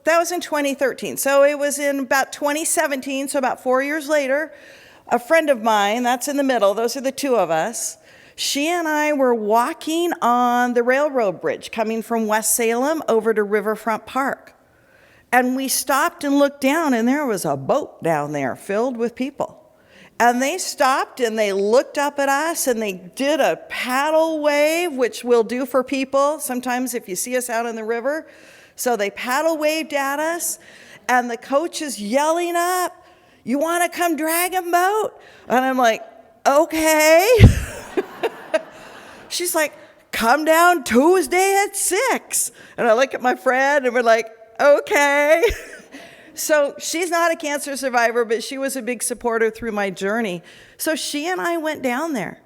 [SPEAKER 3] that was in 2013. So it was in about 2017, so about 4 years later, a friend of mine, that's in the middle, those are the 2 of us, she and I were walking on the railroad bridge coming from West Salem over to Riverfront Park. And we stopped and looked down, and there was a boat down there filled with people. And they stopped and they looked up at us and they did a paddle wave, which we'll do for people sometimes if you see us out in the river. So they paddle waved at us, and the coach is yelling up, "You want to come dragon boat?" And I'm like, okay. She's like, "Come down Tuesday at 6. And I look at my friend and we're like, okay. So she's not a cancer survivor, but she was a big supporter through my journey. So she and I went down there.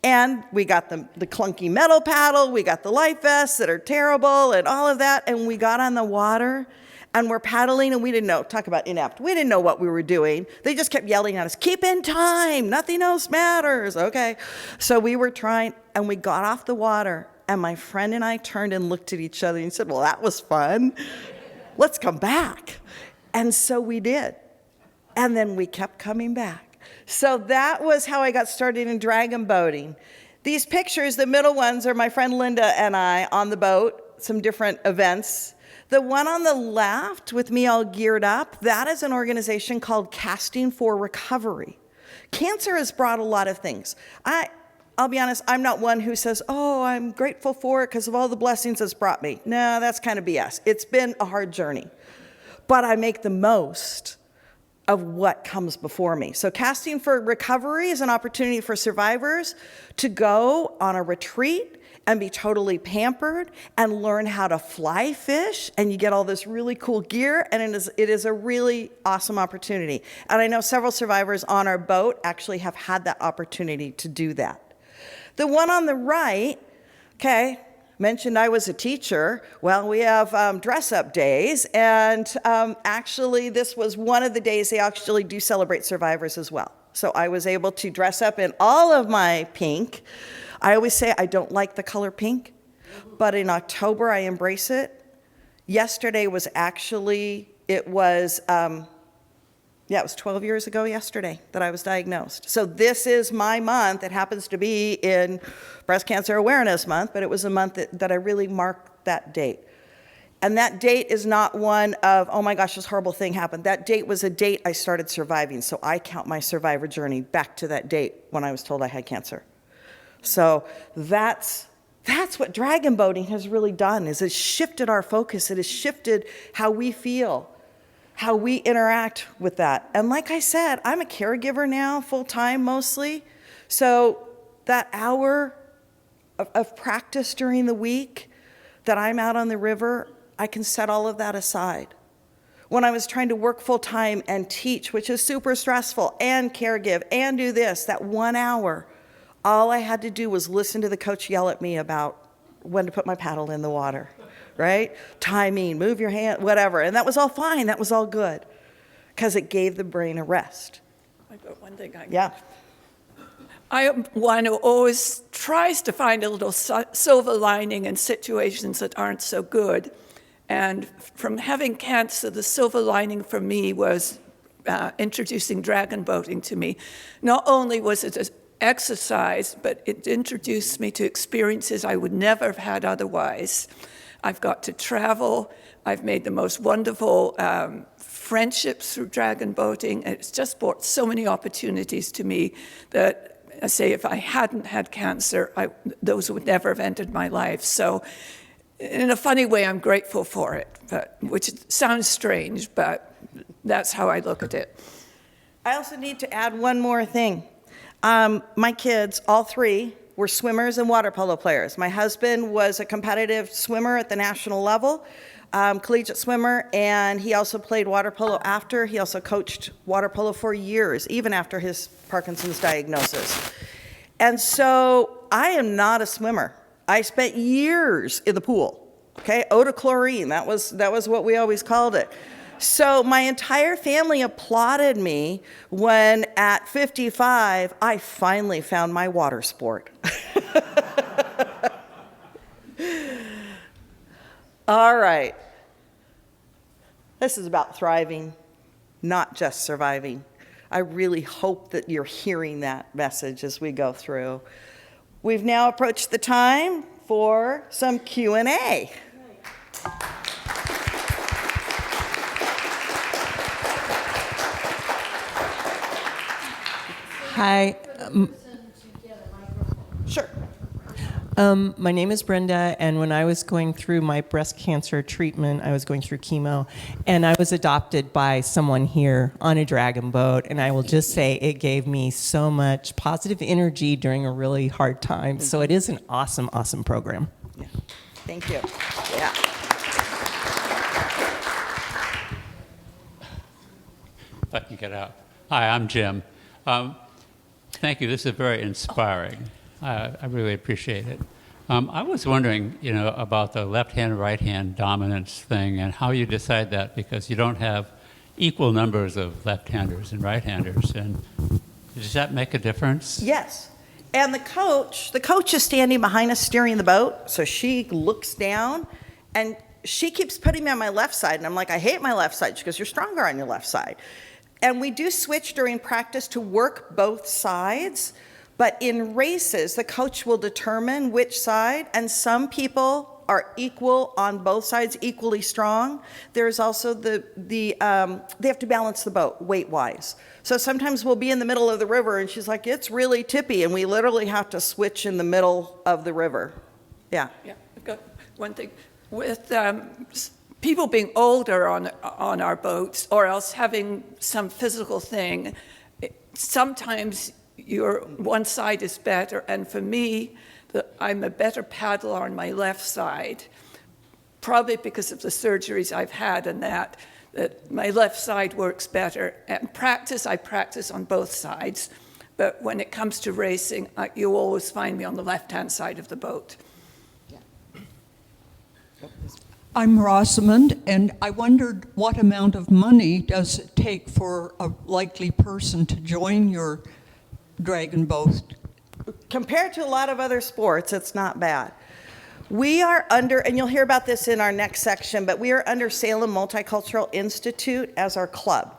[SPEAKER 3] And we got the clunky metal paddle, we got the life vests that are terrible and all of that, and we got on the water and we're paddling, and we didn't know, talk about inept, we didn't know what we were doing. They just kept yelling at us, "Keep in time, nothing else matters." Okay, so we were trying, and we got off the water, and my friend and I turned and looked at each other and said, "Well, that was fun. Let's come back." And so we did. And then we kept coming back. So that was how I got started in dragon boating. These pictures, the middle ones, are my friend Linda and I on the boat, some different events. The one on the left with me all geared up, that is an organization called Casting for Recovery. Cancer has brought a lot of things. I'll be honest, I'm not one who says, "Oh, I'm grateful for it because of all the blessings it's brought me." No, that's kind of BS. It's been a hard journey. But I make the most of what comes before me. So Casting for Recovery is an opportunity for survivors to go on a retreat and be totally pampered and learn how to fly fish, and you get all this really cool gear, and it is a really awesome opportunity. And I know several survivors on our boat actually have had that opportunity to do that. The one on the right, okay, mentioned I was a teacher. Well, we have dress-up days, and actually this was one of the days they actually do celebrate survivors as well. So I was able to dress up in all of my pink. I always say I don't like the color pink, but in October I embrace it. Yesterday was actually, it was 12 years ago yesterday that I was diagnosed. So this is my month. It happens to be in Breast Cancer Awareness Month, but it was a month that I really marked that date. And that date is not one of, oh my gosh, this horrible thing happened. That date was a date I started surviving. So I count my survivor journey back to that date when I was told I had cancer. So that's what dragon boating has really done, is it's shifted our focus. It has shifted how we feel, how we interact with that. And like I said, I'm a caregiver now, full-time mostly. So that hour of practice during the week that I'm out on the river, I can set all of that aside. When I was trying to work full-time and teach, which is super stressful, and caregive, and do this, that 1 hour, all I had to do was listen to the coach yell at me about when to put my paddle in the water, right? Timing, move your hand, whatever. And that was all fine. That was all good because it gave the brain a rest.
[SPEAKER 2] I got one thing.
[SPEAKER 3] Yeah.
[SPEAKER 2] I am one who always tries to find a little silver lining in situations that aren't so good. And from having cancer, the silver lining for me was introducing dragon boating to me. Not only was it exercise, but it introduced me to experiences I would never have had otherwise. I've got to travel. I've made the most wonderful friendships through dragon boating. It's just brought so many opportunities to me that, I say, if I hadn't had cancer, those would never have entered my life. So in a funny way, I'm grateful for it, which sounds strange, but that's how I look at it.
[SPEAKER 3] I also need to add one more thing. My kids, all three, were swimmers and water polo players. My husband was a competitive swimmer at the national level, collegiate swimmer, and he also played water polo after. He also coached water polo for years, even after his Parkinson's diagnosis. And so I am not a swimmer. I spent years in the pool, okay? Odochlorine, that was what we always called it. So my entire family applauded me when at 55, I finally found my water sport. All right. This is about thriving, not just surviving. I really hope that you're hearing that message as we go through. We've now approached the time for some Q&A.
[SPEAKER 15] Hi.
[SPEAKER 3] Sure.
[SPEAKER 15] My name is Brenda, and when I was going through my breast cancer treatment, I was going through chemo, and I was adopted by someone here on a dragon boat, and I will just say it gave me so much positive energy during a really hard time. So it is an awesome, awesome program.
[SPEAKER 3] Yeah. Thank you. Yeah.
[SPEAKER 16] If I can get out. Hi, I'm Jim. Thank you. This is very inspiring. I really appreciate it. I was wondering, about the left-hand, right-hand dominance thing and how you decide that, because you don't have equal numbers of left-handers and right-handers. And does that make a difference?
[SPEAKER 3] Yes. And the coach is standing behind us steering the boat, so she looks down, and she keeps putting me on my left side, and I'm like, I hate my left side. She goes, you're stronger on your left side. And we do switch during practice to work both sides, but in races, the coach will determine which side, and some people are equal on both sides, equally strong. There's also they have to balance the boat weight-wise. So sometimes we'll be in the middle of the river, and she's like, it's really tippy, and we literally have to switch in the middle of the river. Yeah.
[SPEAKER 2] Yeah, I've got one thing. With people being older on our boats, or else having some physical thing, sometimes one side is better, and for me, I'm a better paddler on my left side, probably because of the surgeries I've had and that my left side works better. And I practice on both sides, but when it comes to racing, you always find me on the left-hand side of the boat.
[SPEAKER 17] I'm Rosamond, and I wondered what amount of money does it take for a likely person to join your dragon boat?
[SPEAKER 3] Compared to a lot of other sports, it's not bad. We are under, and you'll hear about this in our next section, but we are under Salem Multicultural Institute as our club.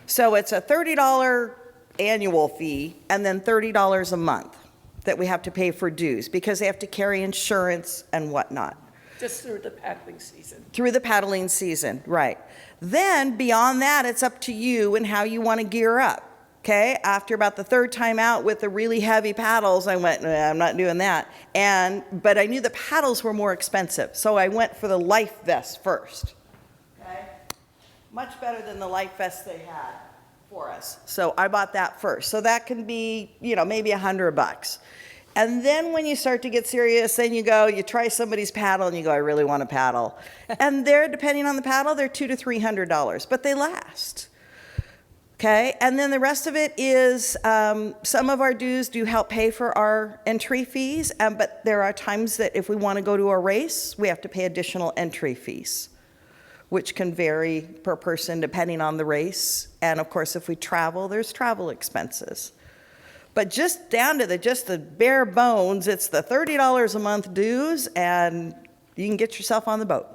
[SPEAKER 3] So it's a $30 annual fee and then $30 a month that we have to pay for dues because they have to carry insurance and whatnot.
[SPEAKER 2] Just through the paddling season.
[SPEAKER 3] Through the paddling season, right. Then beyond that, it's up to you and how you want to gear up. Okay, after about the third time out with the really heavy paddles, I went, nah, I'm not doing that. But I knew the paddles were more expensive, so I went for the life vest first. Okay, much better than the life vest they had for us. So I bought that first. So that can be, maybe $100. And then when you start to get serious, then you try somebody's paddle and you go, I really want to paddle. And they're, depending on the paddle, they're $200 to $300, but they last. Okay, and then the rest of it is some of our dues do help pay for our entry fees, but there are times that if we want to go to a race, we have to pay additional entry fees, which can vary per person depending on the race. And of course, if we travel, there's travel expenses. But just down to the bare bones, it's the $30 a month dues, and you can get yourself on the boat.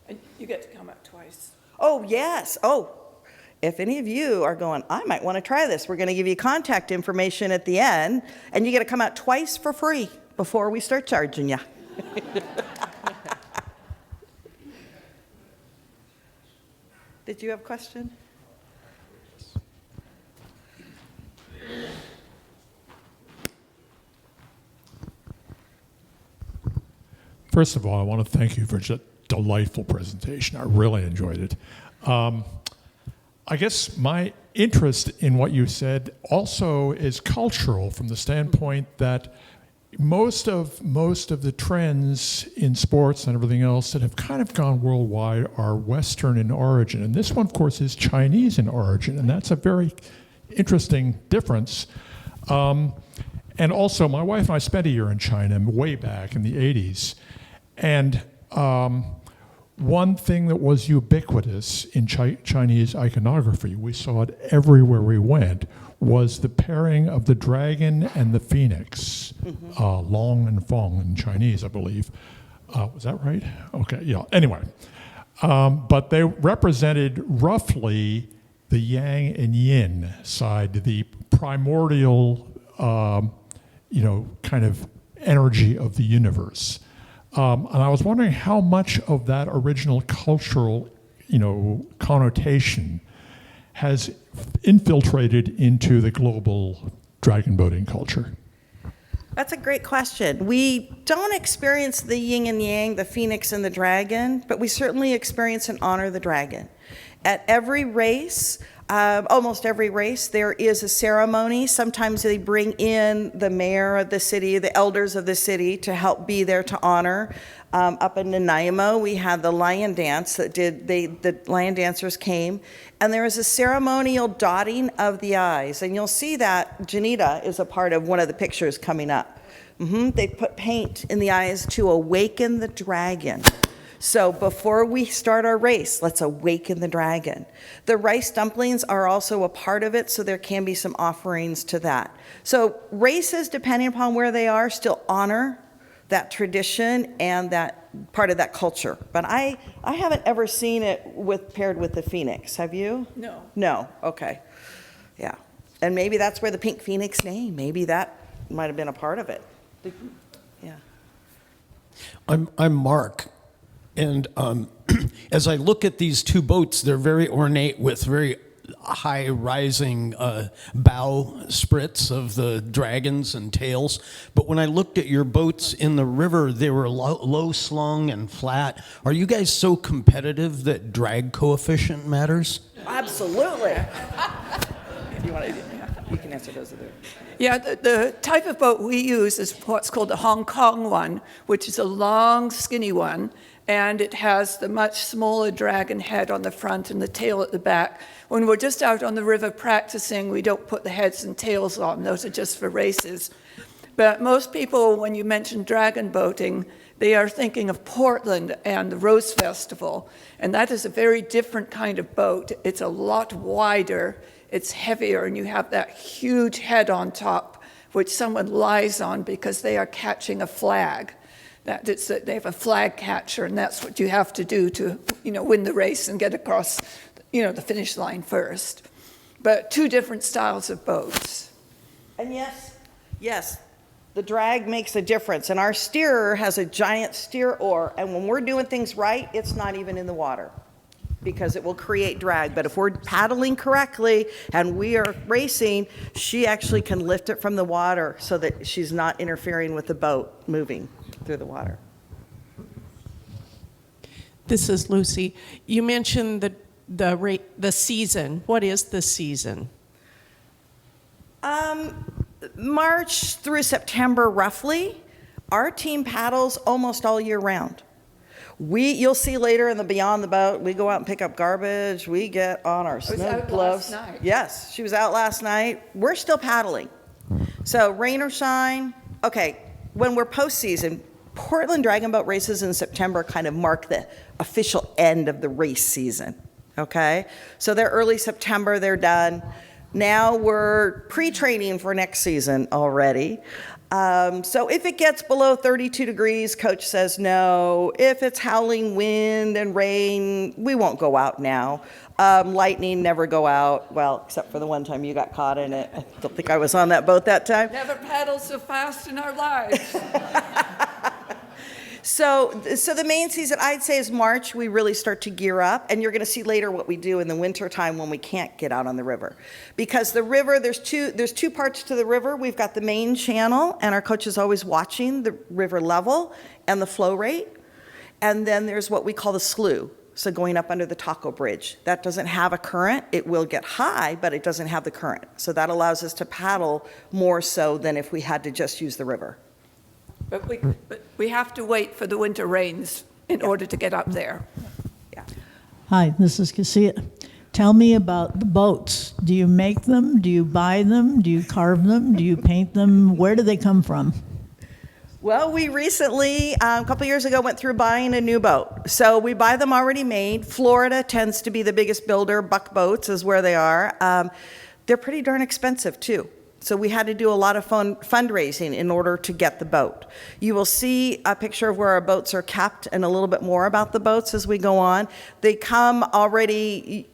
[SPEAKER 2] And you get to come up twice.
[SPEAKER 3] Oh, yes. Oh. if any of you are going, I might want to try this, we're going to give you contact information at the end, and you get to come out twice for free before we start charging you. Did you have a question?
[SPEAKER 18] First of all, I want to thank you for such a delightful presentation. I really enjoyed it. I guess my interest in what you said also is cultural, from the standpoint that most of the trends in sports and everything else that have kind of gone worldwide are Western in origin. And this one, of course, is Chinese in origin, and that's a very interesting difference. And also, my wife and I spent a year in China way back in the 80s. And one thing that was ubiquitous in Chinese iconography, we saw it everywhere we went, was the pairing of the dragon and the phoenix, Long and Fong in Chinese, I believe. Was that right? Okay, yeah. Anyway, but they represented roughly the yang and yin side, the primordial, kind of energy of the universe. And I was wondering how much of that original cultural, connotation has infiltrated into the global dragon boating culture.
[SPEAKER 3] That's a great question. We don't experience the yin and yang, the phoenix and the dragon, but we certainly experience and honor the dragon. At every race, almost every race, there is a ceremony. Sometimes they bring in the mayor of the city, the elders of the city, to help be there to honor. Up in Nanaimo, we had the lion dance the lion dancers came, and there was a ceremonial dotting of the eyes. And you'll see that Janita is a part of one of the pictures coming up. They put paint in the eyes to awaken the dragon. So before we start our race, let's awaken the dragon. The rice dumplings are also a part of it, so there can be some offerings to that. So races, depending upon where they are, still honor that tradition and that part of that culture. But I haven't ever seen it paired with the phoenix. Have you?
[SPEAKER 2] No.
[SPEAKER 3] No, okay. Yeah. And maybe that's where the pink phoenix name, maybe that might have been a part of it. Yeah.
[SPEAKER 19] I'm Mark. And as I look at these two boats, they're very ornate with very high rising bow sprits of the dragons and tails. But when I looked at your boats in the river, they were low slung and flat. Are you guys so competitive that drag coefficient matters?
[SPEAKER 3] Absolutely. You can answer those.
[SPEAKER 2] Yeah, the type of boat we use is what's called the Hong Kong one, which is a long, skinny one. And it has the much smaller dragon head on the front and the tail at the back. When we're just out on the river practicing, we don't put the heads and tails on. Those are just for races. But most people, when you mention dragon boating, they are thinking of Portland and the Rose Festival. And that is a very different kind of boat. It's a lot wider, it's heavier, and you have that huge head on top, which someone lies on because they are catching a flag. They have a flag catcher, and that's what you have to do to, win the race and get across, the finish line first. But two different styles of boats.
[SPEAKER 3] And yes, the drag makes a difference. And our steerer has a giant steer oar, and when we're doing things right, it's not even in the water because it will create drag. But if we're paddling correctly and we are racing, she actually can lift it from the water so that she's not interfering with the boat moving through the water.
[SPEAKER 20] This is Lucy. You mentioned the season. What is the season?
[SPEAKER 3] March through September, roughly. Our team paddles almost all year round. You'll see later in the Beyond the Boat, we go out and pick up garbage. We get on our snug gloves.
[SPEAKER 2] Last night.
[SPEAKER 3] Yes, she was out last night. We're still paddling. So rain or shine. Okay, when we're postseason, Portland Dragon Boat races in September kind of mark the official end of the race season, okay? So they're early September, they're done. Now we're pre-training for next season already. So if it gets below 32 degrees, coach says no. If it's howling wind and rain, we won't go out now. Lightning, never go out. Well, except for the one time you got caught in it. I don't think I was on that boat that time.
[SPEAKER 2] Never paddled so fast in our lives.
[SPEAKER 3] So the main season, I'd say, is March. We really start to gear up, and you're going to see later what we do in the winter time when we can't get out on the river. Because the river, there's two parts to the river. We've got the main channel, and our coach is always watching the river level and the flow rate. And then there's what we call the slough, so going up under the Taco Bridge. That doesn't have a current. It will get high, but it doesn't have the current. So that allows us to paddle more so than if we had to just use the river.
[SPEAKER 2] But we have to wait for the winter rains in order to get up there.
[SPEAKER 21] Hi, this is Cassia. Tell me about the boats. Do you make them? Do you buy them? Do you carve them? Do you paint them? Where do they come from?
[SPEAKER 3] Well, we recently, a couple years ago, went through buying a new boat. So we buy them already made. Florida tends to be the biggest builder. Buck Boats is where they are. They're pretty darn expensive, too. So we had to do a lot of fundraising in order to get the boat. You will see a picture of where our boats are kept and a little bit more about the boats as we go on. They come already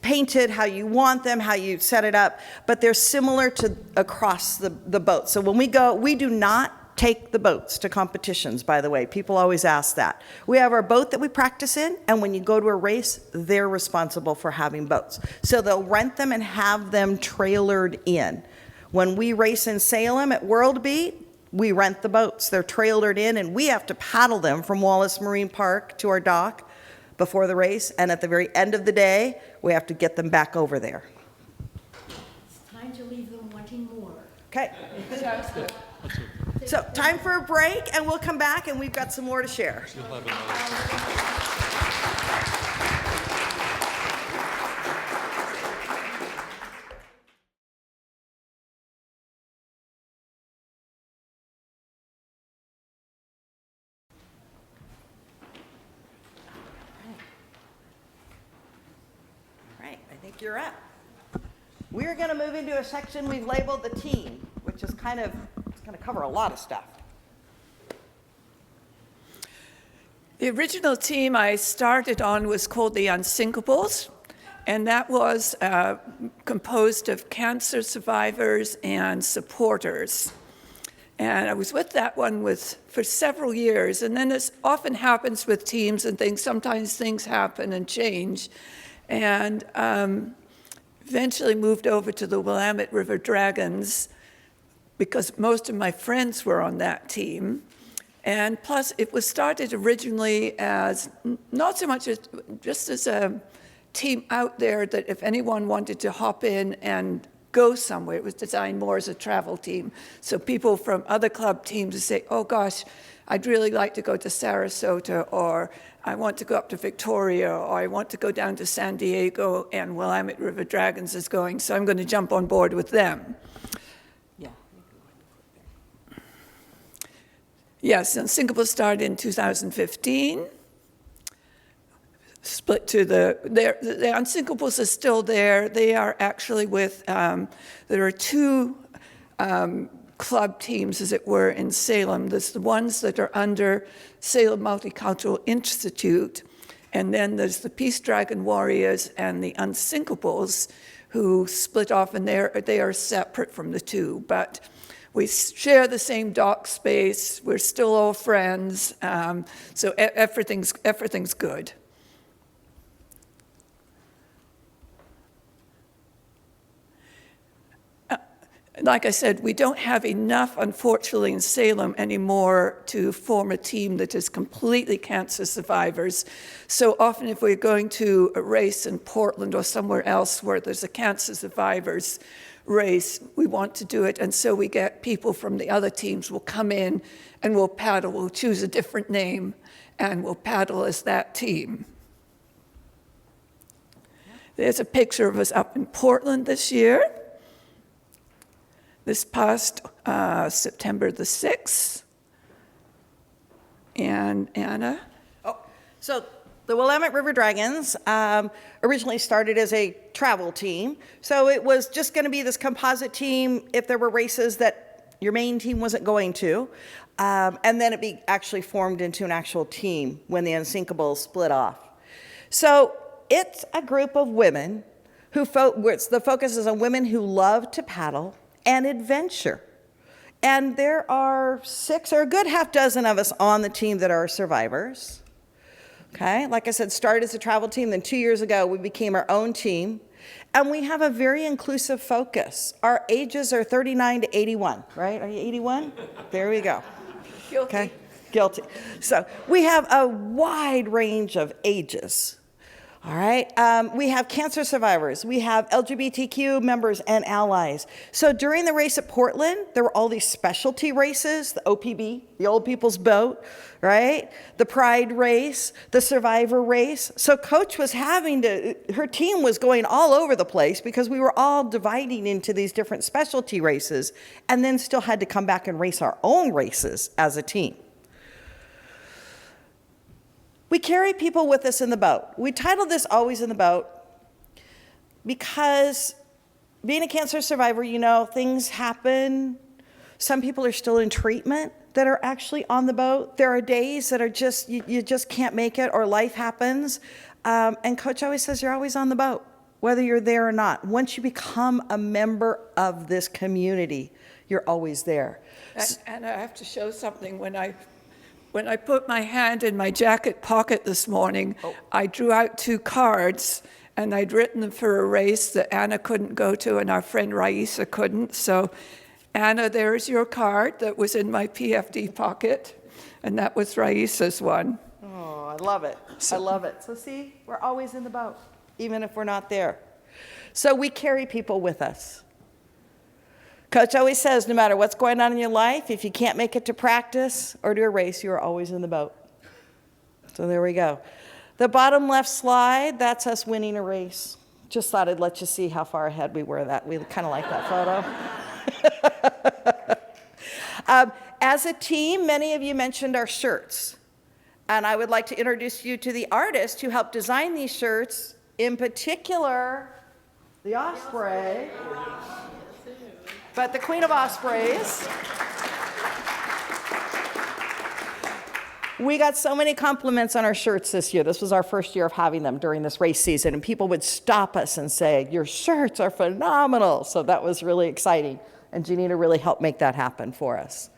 [SPEAKER 3] painted how you want them, how you set it up, but they're similar to across the boat. So when we go, we do not take the boats to competitions, by the way. People always ask that. We have our boat that we practice in, and when you go to a race, they're responsible for having boats. So they'll rent them and have them trailered in. When we race in Salem at World Beat, we rent the boats. They're trailered in, and we have to paddle them from Wallace Marine Park to our dock before the race, and at the very end of the day, we have to get them back over there.
[SPEAKER 1] It's time to leave them wanting more.
[SPEAKER 3] Okay. So time for a break, and we'll come back, and we've got some more to share. All right, I think you're up. We're going to move into a section we've labeled the team, which is kind of, it's going to cover a lot of stuff.
[SPEAKER 2] The original team I started on was called the Unsinkables, and that was composed of cancer survivors and supporters. And I was with that one for several years, and then as often happens with teams and things, sometimes things happen and change. And eventually moved over to the Willamette River Dragons because most of my friends were on that team. And plus, it was started originally as not so much as just as a team out there that if anyone wanted to hop in and go somewhere, it was designed more as a travel team. So people from other club teams would say, oh gosh, I'd really like to go to Sarasota, or I want to go up to Victoria, or I want to go down to San Diego, and Willamette River Dragons is going, so I'm going to jump on board with them. Yes, and Singapore started in 2015. Split to the Unsinkables are still there. They are actually with, there are two club teams, as it were, in Salem. There's the ones that are under Salem Multicultural Institute, and then there's the Peace Dragon Warriors and the Unsinkables, who split off, and they are separate from the two, but we share the same dock space. We're still all friends, so everything's good. Like I said, we don't have enough, unfortunately, in Salem anymore to form a team that is completely cancer survivors. So often if we're going to a race in Portland or somewhere else where there's a cancer survivors race, we want to do it. And so we get people from the other teams will come in and we'll paddle. We'll choose a different name and we'll paddle as that team. There's a picture of us up in Portland this year. This past September the 6th. And Anna?
[SPEAKER 3] Oh, so the Willamette River Dragons originally started as a travel team. So it was just going to be this composite team if there were races that Your main team wasn't going to. And then it actually formed into an actual team when the Unsinkables split off. So it's a group of women where the focus is on women who love to paddle and adventure. And there are 6 or a good half dozen of us on the team that are survivors. Okay, like I said, started as a travel team, then 2 years ago we became our own team. And we have a very inclusive focus. Our ages are 39 to 81, right? Are you 81? There we go.
[SPEAKER 2] Guilty.
[SPEAKER 3] Okay, guilty. So we have a wide range of ages. All right, we have cancer survivors, we have LGBTQ members and allies. So during the race at Portland, there were all these specialty races, the OPB, the Old People's Boat, right? The Pride race, the Survivor race. So Coach was her team was going all over the place because we were all dividing into these different specialty races and then still had to come back and race our own races as a team. We carry people with us in the boat. We titled this Always in the Boat because being a cancer survivor, you know, things happen. Some people are still in treatment that are actually on the boat. There are days that are just, you just can't make it or life happens. And Coach always says you're always on the boat, whether you're there or not. Once you become a member of this community, you're always there.
[SPEAKER 2] And I have to show something. When I put my hand in my jacket pocket this morning, I drew out 2 cards, and I'd written them for a race that Anna couldn't go to and our friend Raisa couldn't. So, Anna, there's your card that was in my PFD pocket, and that was Raisa's one.
[SPEAKER 3] Oh, I love it. I love it. So see, we're always in the boat, even if we're not there. So we carry people with us. Coach always says, no matter what's going on in your life, if you can't make it to practice or to a race, you are always in the boat. So there we go. The bottom left slide, that's us winning a race. Just thought I'd let you see how far ahead we were. We kind of like that photo. As a team, many of you mentioned our shirts. And I would like to introduce you to the artist who helped design these shirts, in particular, the Osprey. But the Queen of Ospreys. We got so many compliments on our shirts this year. This was our first year of having them during this race season, and people would stop us and say, your shirts are phenomenal. So that was really exciting, and Janita really helped make that happen for us.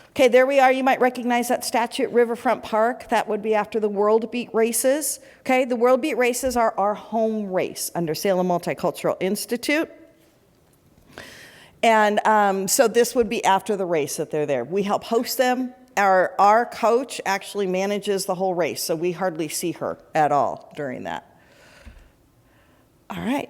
[SPEAKER 3] Okay, there we are. You might recognize that statue at Riverfront Park. That would be after the World Beat races. Okay, the World Beat races are our home race under Salem Multicultural Institute. And so this would be after the race that they're there. We help host them. Our coach actually manages the whole race, so we hardly see her at all during that. All right.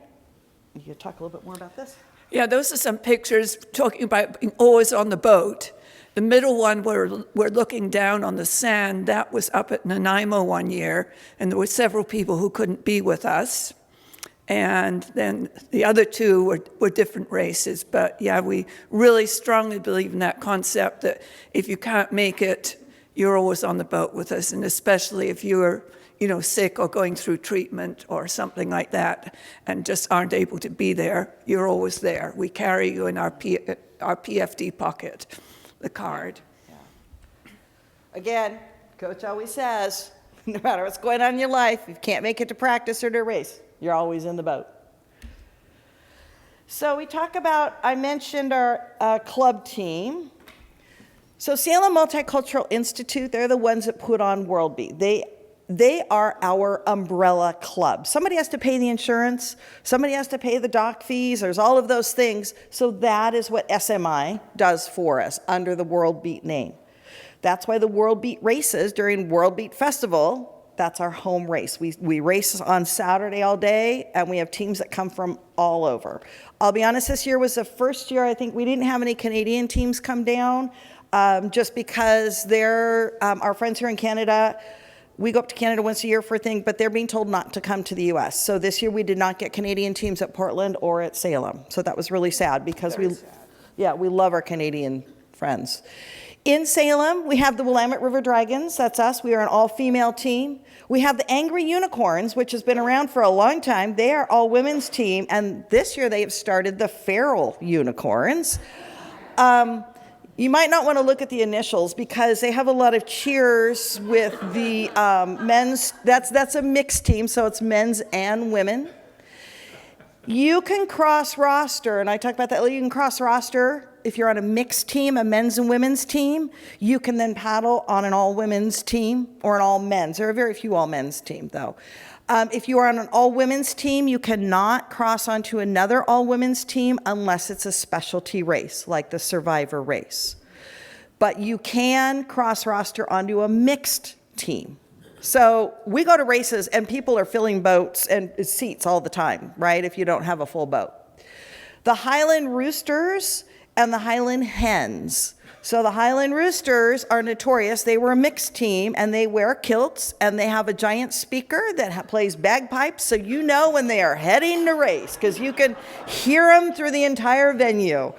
[SPEAKER 3] You can talk a little bit more about this?
[SPEAKER 2] Yeah, those are some pictures talking about being always on the boat. The middle one, we're looking down on the sand. That was up at Nanaimo one year, and there were several people who couldn't be with us. And then the other 2 were different races. But yeah, we really strongly believe in that concept that if you can't make it, you're always on the boat with us. And especially if you're, sick or going through treatment or something like that and just aren't able to be there, you're always there. We carry you in our PFD pocket, the card.
[SPEAKER 3] Yeah. Again, Coach always says, no matter what's going on in your life, if you can't make it to practice or to a race, you're always in the boat. So we talk about, I mentioned our club team. So Salem Multicultural Institute, they're the ones that put on World Beat. They are our umbrella club. Somebody has to pay the insurance. Somebody has to pay the dock fees. There's all of those things. So that is what SMI does for us under the World Beat name. That's why the World Beat races during World Beat Festival, that's our home race. We race on Saturday all day, and we have teams that come from all over. I'll be honest, this year was the first year I think we didn't have any Canadian teams come down, just because they're our friends here in Canada. We go up to Canada once a year for a thing, but they're being told not to come to the U.S. So this year we did not get Canadian teams at Portland or at Salem. So that was really sad because we love our Canadian friends. In Salem, we have the Willamette River Dragons. That's us. We are an all-female team. We have the Angry Unicorns, which has been around for a long time. They are all women's team, and this year they have started the Feral Unicorns. You might not want to look at the initials because they have a lot of cheers with the men's. That's a mixed team, so it's men's and women. You can cross roster, and I talked about that. You can cross roster if you're on a mixed team, a men's and women's team. You can then paddle on an all women's team or an all men's. There are very few all men's team, though. If you are on an all women's team, you cannot cross onto another all women's team unless it's a specialty race, like the Survivor race. But you can cross roster onto a mixed team. So we go to races and people are filling boats and seats all the time, right, if you don't have a full boat. The Highland Roosters and the Highland Hens. So the Highland Roosters are notorious. They were a mixed team, and they wear kilts, and they have a giant speaker that plays bagpipes, so you know when they are heading to race, because you can hear them through the entire venue.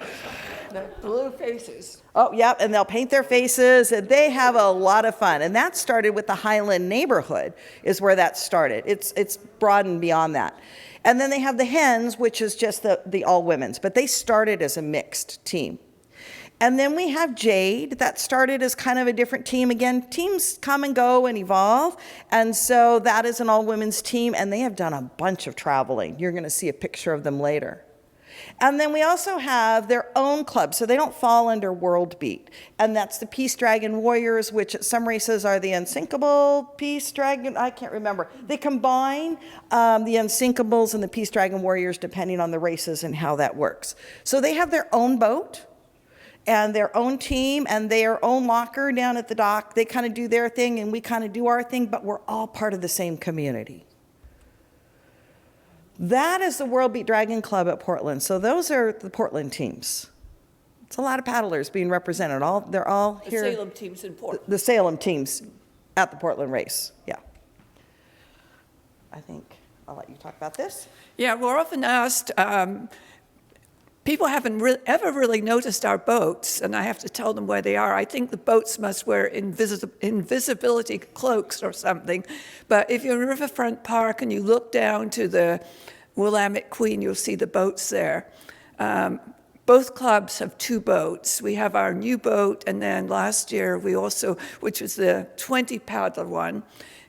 [SPEAKER 2] The blue faces.
[SPEAKER 3] Oh, yeah, and they'll paint their faces, and they have a lot of fun. And that started with the Highland neighborhood, is where that started. It's broadened beyond that. And then they have the Hens, which is just the all-women's, but they started as a mixed team. And then we have Jade, that started as kind of a different team. Again, teams come and go and evolve, and so that is an all-women's team, and they have done a bunch of traveling. You're going to see a picture of them later. And then we also have their own club, so they don't fall under World Beat. And that's the Peace Dragon Warriors, which at some races are the Unsinkable Peace Dragon, I can't remember. They combine the Unsinkables and the Peace Dragon Warriors depending on the races and how that works. So they have their own boat and their own team and their own locker down at the dock. They kind of do their thing and we kind of do our thing, but we're all part of the same community. That is the World Beat Dragon Club at Portland. So those are the Portland teams. It's a lot of paddlers being represented. They're all here.
[SPEAKER 2] The Salem teams in Portland.
[SPEAKER 3] The Salem teams at the Portland race, yeah. I think I'll let you talk about this.
[SPEAKER 2] Yeah, we're often asked, people haven't ever really noticed our boats, and I have to tell them where they are. I think the boats must wear invisibility cloaks or something. But if you're in Riverfront Park and you look down to the Willamette Queen, you'll see the boats there. Both clubs have two boats. We have our new boat, and then last year we also, which was the 20-paddler one,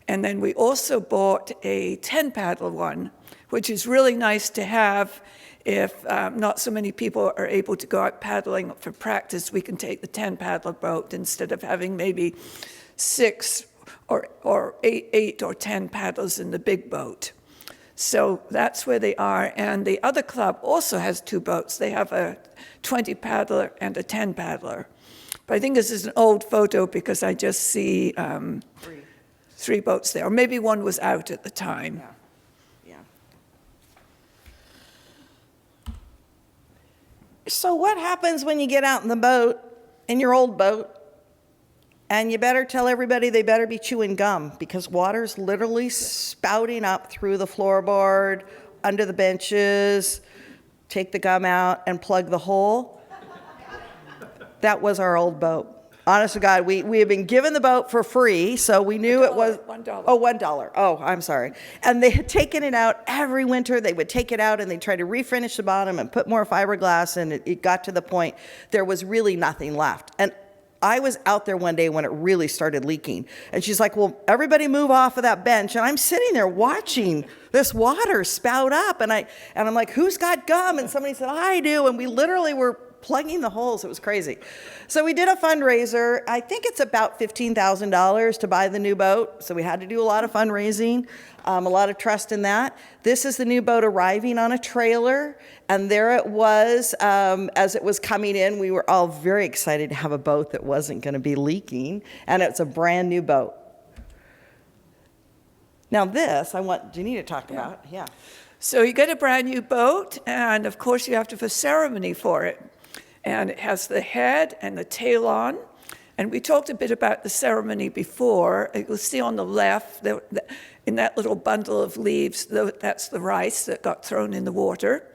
[SPEAKER 2] and then we also bought a 10-paddler one, which is really nice to have. If not so many people are able to go out paddling for practice, we can take the 10-paddler boat instead of having maybe 6 or 8 or 10 paddlers in the big boat. So that's where they are. And the other club also has two boats. They have a 20-paddler and a 10-paddler. But I think this is an old photo because I just see 3 boats there. Or maybe one was out at the time.
[SPEAKER 3] Yeah. So what happens when you get out in the boat, in your old boat, and you better tell everybody they better be chewing gum because water's literally spouting up through the floorboard, under the benches. Take the gum out and plug the hole. That was our old boat. Honest to God, we had been given the boat for free, so we knew it was...
[SPEAKER 2] $1.
[SPEAKER 3] Oh, $1. Oh, I'm sorry. And they had taken it out every winter. They would take it out and they'd try to refinish the bottom and put more fiberglass, and it got to the point there was really nothing left. And I was out there one day when it really started leaking. And she's like, well, everybody move off of that bench. And I'm sitting there watching this water spout up. And I'm like, who's got gum? And somebody said, I do. And we literally were plugging the holes. It was crazy. So we did a fundraiser. I think it's about $15,000 to buy the new boat. So we had to do a lot of fundraising, a lot of trust in that. This is the new boat arriving on a trailer. And there it was as it was coming in. We were all very excited to have a boat that wasn't going to be leaking. And it's a brand new boat. Now this, I want Janita to talk about. Yeah.
[SPEAKER 2] So you get a brand new boat, and of course you have to have a ceremony for it. And it has the head and the tail on. And we talked a bit about the ceremony before. You'll see on the left, in that little bundle of leaves, that's the rice that got thrown in the water.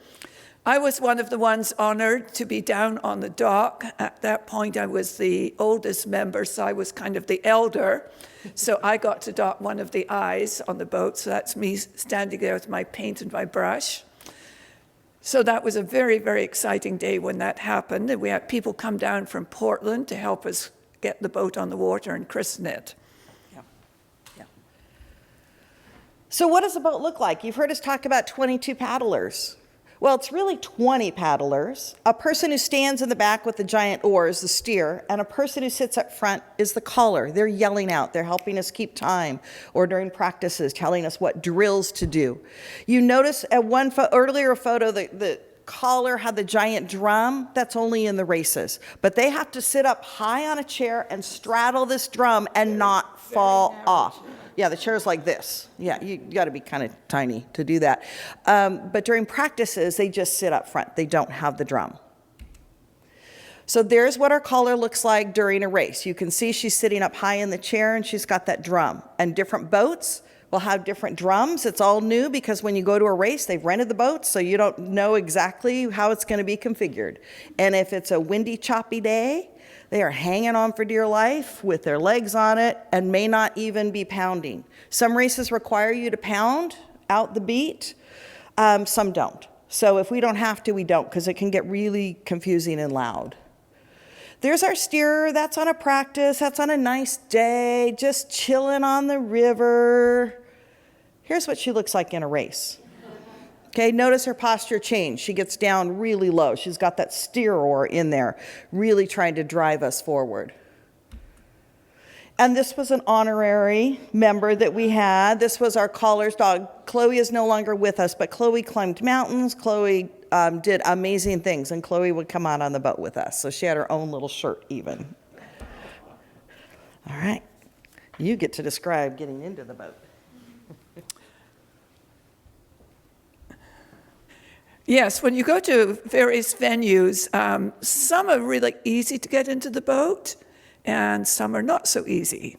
[SPEAKER 2] I was one of the ones honored to be down on the dock. At that point, I was the oldest member, so I was kind of the elder. So I got to dot one of the eyes on the boat. So that's me standing there with my paint and my brush. So that was a very, very exciting day when that happened. And we had people come down from Portland to help us get the boat on the water and christen it.
[SPEAKER 3] So what does a boat look like? You've heard us talk about 22 paddlers. Well, it's really 20 paddlers. A person who stands in the back with the giant oars, the steer, and a person who sits up front is the caller. They're yelling out. They're helping us keep time, or during practices, telling us what drills to do. You notice at one earlier photo, the caller had the giant drum. That's only in the races. But they have to sit up high on a chair and straddle this drum and not fall off. Yeah, the chair's like this. Yeah, you got to be kind of tiny to do that. But during practices, they just sit up front. They don't have the drum. So there's what our caller looks like during a race. You can see she's sitting up high in the chair and she's got that drum. And different boats will have different drums. It's all new because when you go to a race, they've rented the boat, so you don't know exactly how it's going to be configured. And if it's a windy, choppy day, they are hanging on for dear life with their legs on it and may not even be pounding. Some races require you to pound out the beat. Some don't. So if we don't have to, we don't, because it can get really confusing and loud. There's our steerer. That's on a practice. That's on a nice day, just chilling on the river. Here's what she looks like in a race. Okay, notice her posture change. She gets down really low. She's got that steer oar in there, really trying to drive us forward. And this was an honorary member that we had. This was our caller's dog. Chloe is no longer with us, but Chloe climbed mountains. Chloe did amazing things, and Chloe would come out on the boat with us. So she had her own little shirt even. All right, you get to describe getting into the boat.
[SPEAKER 2] Yes, when you go to various venues, some are really easy to get into the boat, and some are not so easy.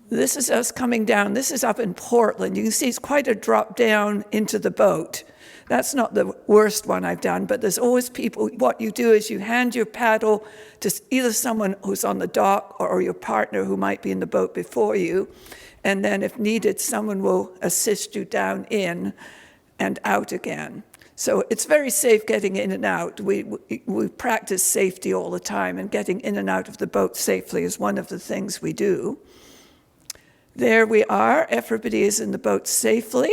[SPEAKER 2] This is us coming down. This is up in Portland. You can see it's quite a drop down into the boat. That's not the worst one I've done, but there's always people. What you do is you hand your paddle to either someone who's on the dock or your partner who might be in the boat before you, and then if needed, someone will assist you down in and out again. So it's very safe getting in and out. We practice safety all the time, and getting in and out of the boat safely is one of the things we do. There we are. Everybody is in the boat safely,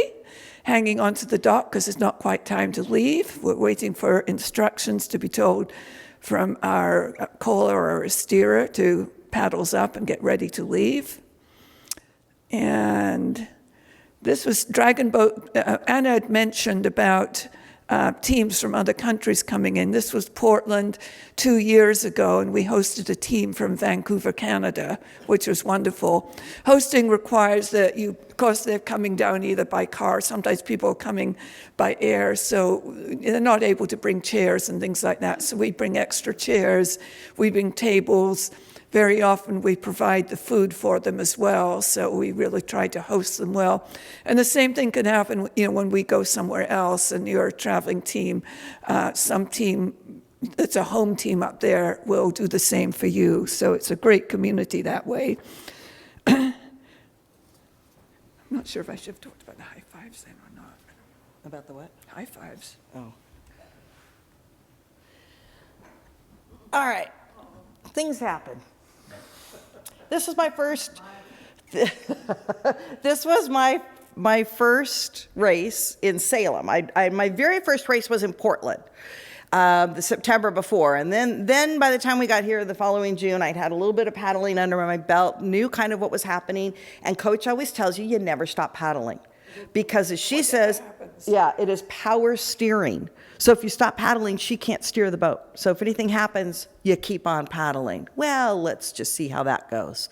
[SPEAKER 2] hanging onto the dock because it's not quite time to leave. We're waiting for instructions to be told from our caller or our steerer to paddles up and get ready to leave. And this was Dragon Boat. Anna had mentioned about teams from other countries coming in. This was Portland 2 years ago, and we hosted a team from Vancouver, Canada, which was wonderful. Hosting requires that of course, they're coming down either by car. Sometimes people are coming by air, so they're not able to bring chairs and things like that. So we bring extra chairs, we bring tables. Very often we provide the food for them as well, so we really try to host them well. And the same thing can happen, when we go somewhere else and you're a traveling team. Some team that's a home team up there will do the same for you, so it's a great community that way. I'm not sure if I should have talked about the high fives then or not.
[SPEAKER 3] About the what?
[SPEAKER 2] High fives.
[SPEAKER 3] Oh. All right. Things happen. This was my first. This was my first race in Salem. My very first race was in Portland, the September before, and then by the time we got here the following June, I'd had a little bit of paddling under my belt, knew kind of what was happening, and Coach always tells you never stop paddling, because as she says, yeah, it is power steering. So if you stop paddling, she can't steer the boat. So if anything happens, you keep on paddling. Well, let's just see how that goes.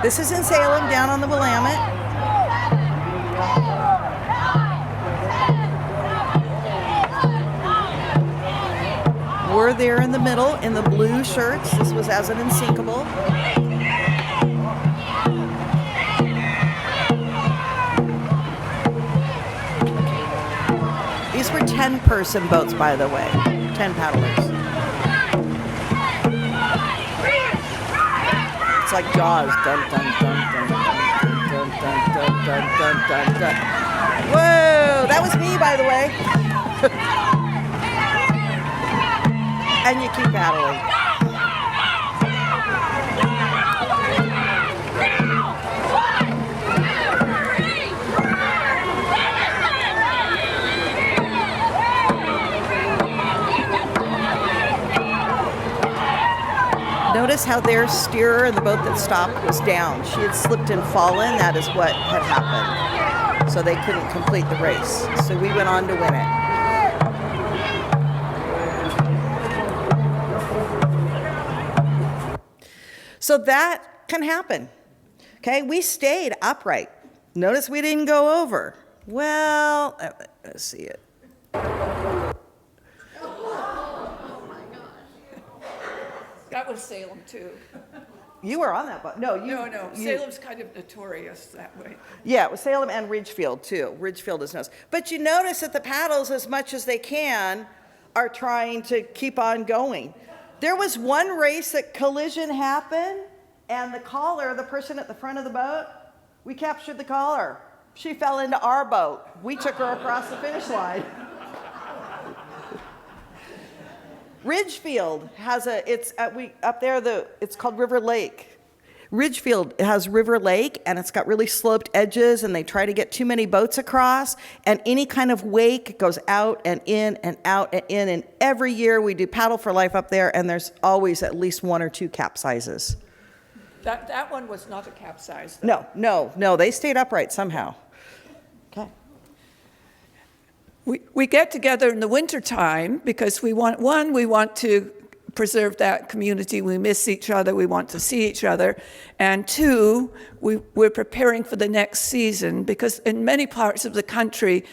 [SPEAKER 3] This is in Salem, down on the Willamette. We're there in the middle in the blue shirts. This was as an unsinkable. These were 10-person boats, by the way, 10 paddlers. It's like Jaws. Dun, dun, dun, dun, dun, dun, dun, dun, dun, dun, dun, dun. Whoa, that was me, by the way. And you keep paddling. Notice how their steerer in the boat that stopped was down. She had slipped and fallen. That is what had happened. So they couldn't complete the race. So we went on to win it. So that can happen. Okay, we stayed upright. Notice we didn't go over. Well, let's see it.
[SPEAKER 2] That was Salem too.
[SPEAKER 3] You were on that boat. No,
[SPEAKER 2] No. Salem's kind of notorious that way.
[SPEAKER 3] Yeah, it was Salem and Ridgefield too. Ridgefield is known. But you notice that the paddles, as much as they can, are trying to keep on going. There was one race that collision happened, and the caller, the person at the front of the boat, we captured the caller. She fell into our boat. We took her across the finish line. Ridgefield has it's called River Lake. Ridgefield has River Lake, and it's got really sloped edges, and they try to get too many boats across, and any kind of wake goes out and in and out and in, and every year we do Paddle for Life up there, and there's always at least 1 or 2 capsizes.
[SPEAKER 2] That one was not a capsize, though.
[SPEAKER 3] No, they stayed upright somehow. Okay.
[SPEAKER 2] We get together in the wintertime because we want to preserve that community. We miss each other. We want to see each other. And 2, we're preparing for the next season because in many parts of the country,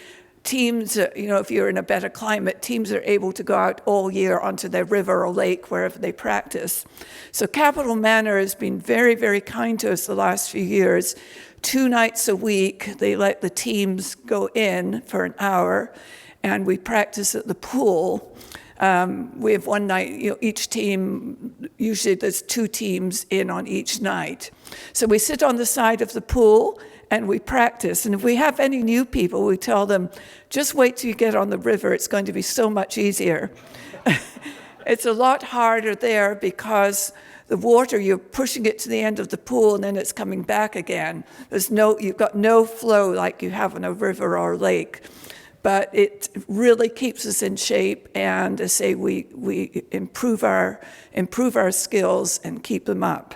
[SPEAKER 2] teams, if you're in a better climate, teams are able to go out all year onto their river or lake, wherever they practice. So Capitol Manor has been very, very kind to us the last few years. 2 nights a week, they let the teams go in for an hour, and we practice at the pool. We have one night, each team, usually there's 2 teams in on each night. So we sit on the side of the pool and we practice. And if we have any new people, we tell them, just wait till you get on the river. It's going to be so much easier. It's a lot harder there because the water, you're pushing it to the end of the pool and then it's coming back again. You've got no flow like you have in a river or a lake. But it really keeps us in shape, and I say we improve our skills and keep them up.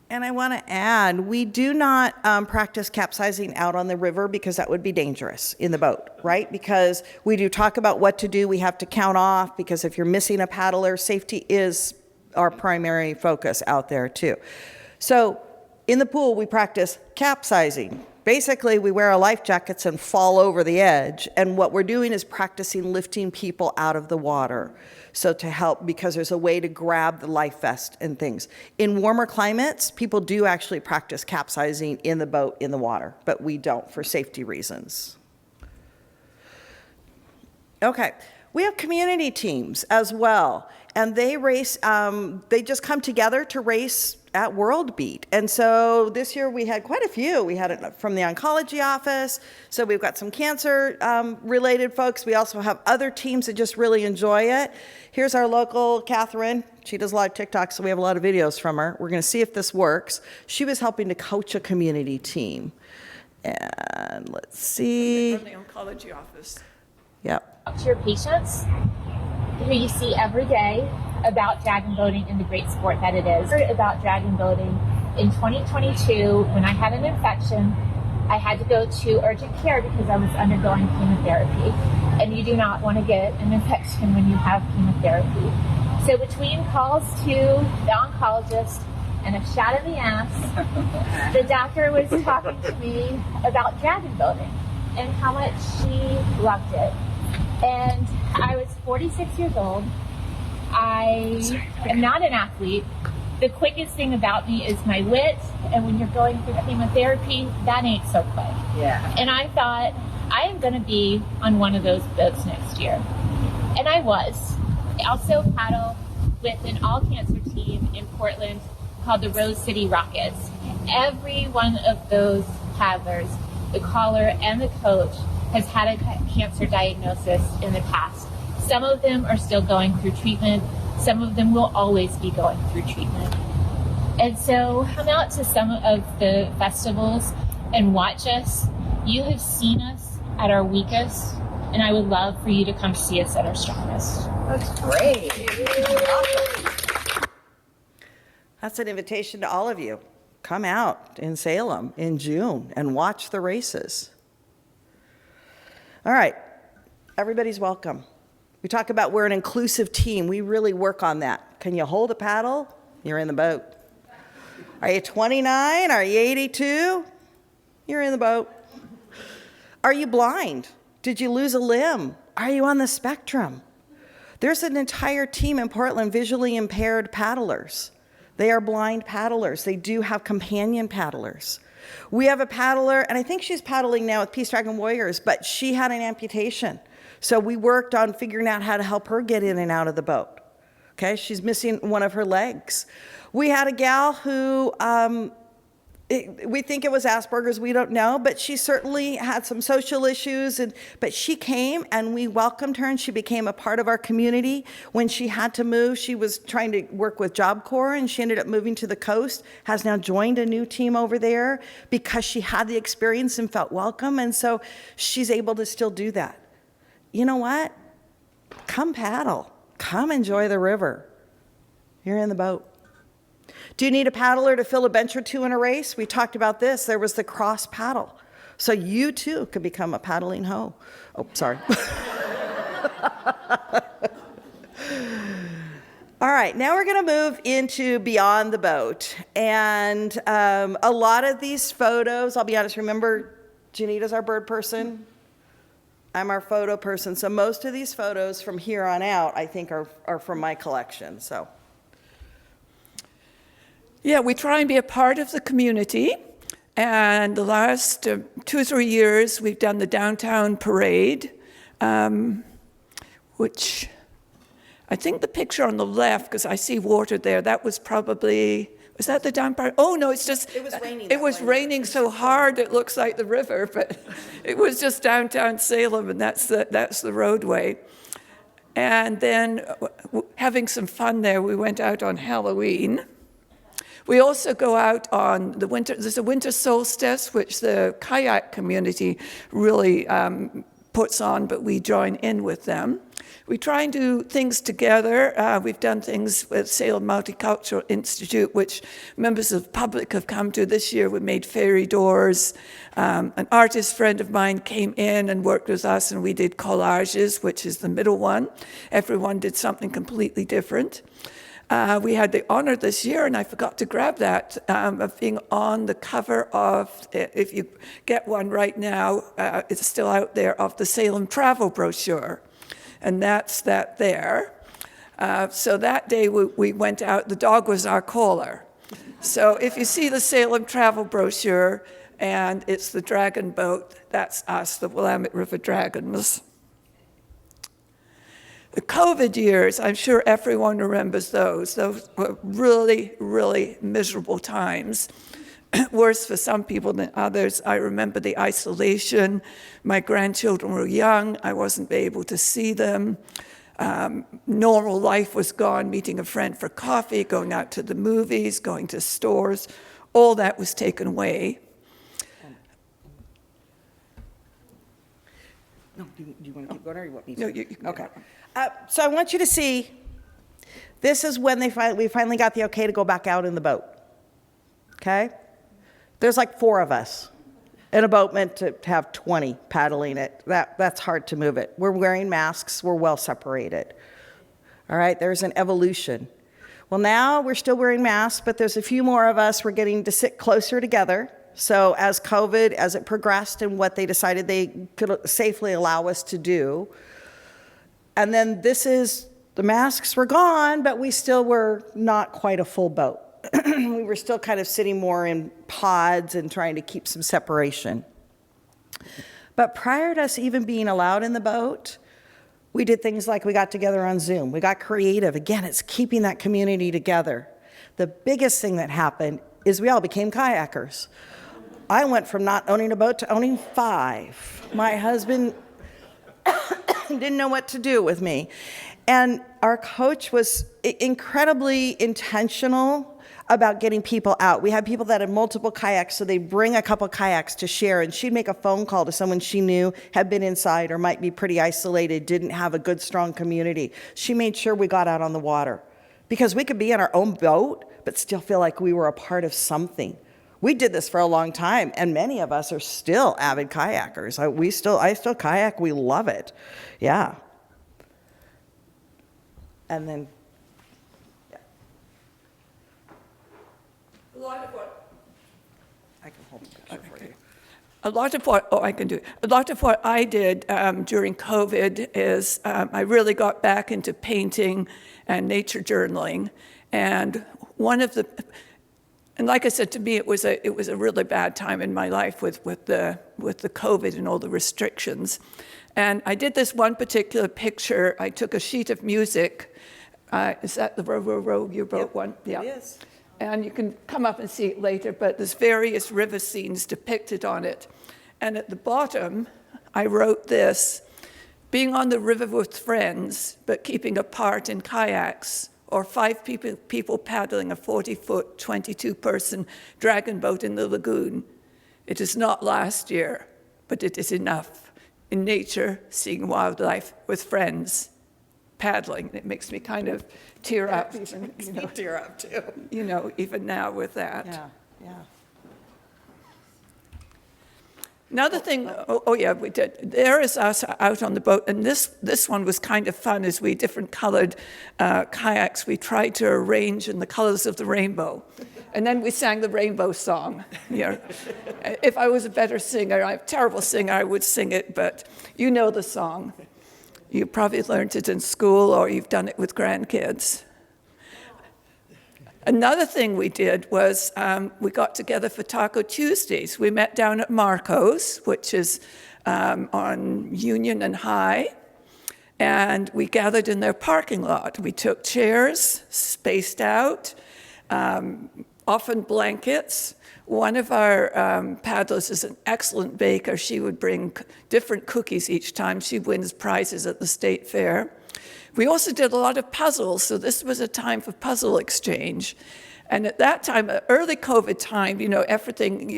[SPEAKER 3] And I want to add, we do not practice capsizing out on the river because that would be dangerous in the boat, right? Because we do talk about what to do. We have to count off because if you're missing a paddler, safety is our primary focus out there too. So in the pool, we practice capsizing. Basically, we wear our life jackets and fall over the edge. And what we're doing is practicing lifting people out of the water. So to help, because there's a way to grab the life vest and things. In warmer climates, people do actually practice capsizing in the boat, in the water, but we don't for safety reasons. Okay, we have community teams as well. And they race, they just come together to race at World Beat. And so this year we had quite a few. We had it from the oncology office. So we've got some cancer related folks. We also have other teams that just really enjoy it. Here's our local Catherine. She does a lot of TikToks, so we have a lot of videos from her. We're gonna see if this works. She was helping to coach a community team. And let's see.
[SPEAKER 2] From the oncology office.
[SPEAKER 3] Yep.
[SPEAKER 5] To your patients who you see every day about dragon boating and the great sport that it is. About dragon boating in 2022, when I had an infection, I had to go to urgent care because I was undergoing chemotherapy. And you do not want to get an infection when you have chemotherapy. So between calls to the oncologist and a shot in the ass, the doctor was talking to me about dragon boating and how much she loved it. And I was 46 years old. I am not an athlete. The quickest thing about me is my wit, and when you're going through chemotherapy, that ain't so quick.
[SPEAKER 3] Yeah.
[SPEAKER 5] And I thought, I am going to be on one of those boats next year. And I was. I also paddle with an all-cancer team in Portland called the Rose City Rockets. every one of those paddlers, the caller and the coach, has had a cancer diagnosis in the past. Some of them are still going through treatment. Some of them will always be going through treatment. And so come out to some of the festivals and watch us. You have seen us at our weakest, and I would love for you to come see us at our strongest.
[SPEAKER 3] That's great. That's an invitation to all of you. Come out in Salem in June and watch the races. All right, everybody's welcome. We talk about we're an inclusive team. We really work on that. Can you hold a paddle? You're in the boat. Are you 29? Are you 82? You're in the boat. Are you blind? Did you lose a limb? Are you on the spectrum? There's an entire team in Portland, visually impaired paddlers. They are blind paddlers. They do have companion paddlers. We have a paddler, and I think she's paddling now with Peace Dragon Warriors, but she had an amputation. So we worked on figuring out how to help her get in and out of the boat. Okay, she's missing one of her legs. We had a gal who, we think it was Asperger's, we don't know, but she certainly had some social issues, but she came and we welcomed her and she became a part of our community. When she had to move, she was trying to work with Job Corps and she ended up moving to the coast, has now joined a new team over there because she had the experience and felt welcome, and so she's able to still do that. You know what? Come paddle. Come enjoy the river. You're in the boat. Do you need a paddler to fill a bench or two in a race? We talked about this. There was the cross paddle. So you too could become a paddling hoe. Oh, sorry. All right, now we're going to move into beyond the boat. And a lot of these photos, I'll be honest, remember Janita's our bird person? I'm our photo person. So most of these photos from here on out, I think, are from my collection. So.
[SPEAKER 2] Yeah, we try and be a part of the community. And the last 2 or 3 years, we've done the downtown parade, which I think the picture on the left, because I see water there, that was probably, was that the down part? Oh, no, it's just,
[SPEAKER 3] it was raining.
[SPEAKER 2] It was raining so hard it looks like the river, but it was just downtown Salem, and that's the roadway. And then having some fun there, we went out on Halloween. We also go out on the winter, there's a winter solstice, which the kayak community really puts on, but we join in with them. We try and do things together. We've done things with Salem Multicultural Institute, which members of the public have come to. This year we made fairy doors. An artist friend of mine came in and worked with us, and we did collages, which is the middle one. Everyone did something completely different. We had the honor this year, and I forgot to grab that, of being on the cover of, if you get one right now, it's still out there, of the Salem travel brochure. And that's that there. So that day we went out, the dog was our caller. So if you see the Salem travel brochure and it's the dragon boat, that's us, the Willamette River Dragons. The COVID years, I'm sure everyone remembers those. Those were really, really miserable times. Worse for some people than others. I remember the isolation. My grandchildren were young. I wasn't able to see them. Normal life was gone, meeting a friend for coffee, going out to the movies, going to stores. All that was taken away.
[SPEAKER 3] No, do you want to keep going, or you want me to?
[SPEAKER 2] No, you can
[SPEAKER 3] okay. So I want you to see, this is when we finally got the okay to go back out in the boat. Okay? There's like 4 of us in a boat meant to have 20 paddling it. That's hard to move it. We're wearing masks. We're well separated. All right? There's an evolution. Well, now we're still wearing masks, but there's a few more of us. We're getting to sit closer together. So as COVID, as it progressed and what they decided they could safely allow us to do, and then the masks were gone, but we still were not quite a full boat. We were still kind of sitting more in pods and trying to keep some separation. But prior to us even being allowed in the boat, we did things like we got together on Zoom. We got creative. Again, it's keeping that community together. The biggest thing that happened is we all became kayakers. I went from not owning a boat to owning 5. My husband didn't know what to do with me. And our coach was incredibly intentional about getting people out. We had people that had multiple kayaks, so they'd bring a couple kayaks to share, and she'd make a phone call to someone she knew had been inside or might be pretty isolated, didn't have a good, strong community. She made sure we got out on the water because we could be in our own boat, but still feel like we were a part of something. We did this for a long time, and many of us are still avid kayakers. I still kayak. We love it. Yeah. And then, yeah.
[SPEAKER 2] A lot of what
[SPEAKER 3] I can hold the picture for you.
[SPEAKER 2] A lot of what I can do. A lot of what I did during COVID is I really got back into painting and nature journaling, and like I said, to me, it was a really bad time in my life with the COVID and all the restrictions. And I did this one particular picture. I took a sheet of music. Is that the row, row, row, your boat one? Yeah.
[SPEAKER 3] It is.
[SPEAKER 2] And you can come up and see it later, but there's various river scenes depicted on it. And at the bottom, I wrote this: being on the river with friends, but keeping apart in kayaks, or 5 people paddling a 40-foot, 22-person dragon boat in the lagoon. It is not last year, but it is enough. In nature, seeing wildlife with friends, paddling. It makes me kind of tear up. Even,
[SPEAKER 3] tear up too.
[SPEAKER 2] Even now with that.
[SPEAKER 3] Yeah, yeah.
[SPEAKER 2] Another thing, yeah, we did. There is us out on the boat, and this one was kind of fun as we different colored kayaks we tried to arrange in the colors of the rainbow. And then we sang the rainbow song. Yeah. If I was a better singer, I'm a terrible singer, I would sing it, but you know the song. You probably learned it in school or you've done it with grandkids. Another thing we did was we got together for Taco Tuesdays. We met down at Marco's, which is on Union and High, and we gathered in their parking lot. We took chairs, spaced out, often blankets. One of our paddlers is an excellent baker. She would bring different cookies each time. She wins prizes at the state fair. We also did a lot of puzzles, so this was a time for puzzle exchange. And at that time, early COVID time, everything,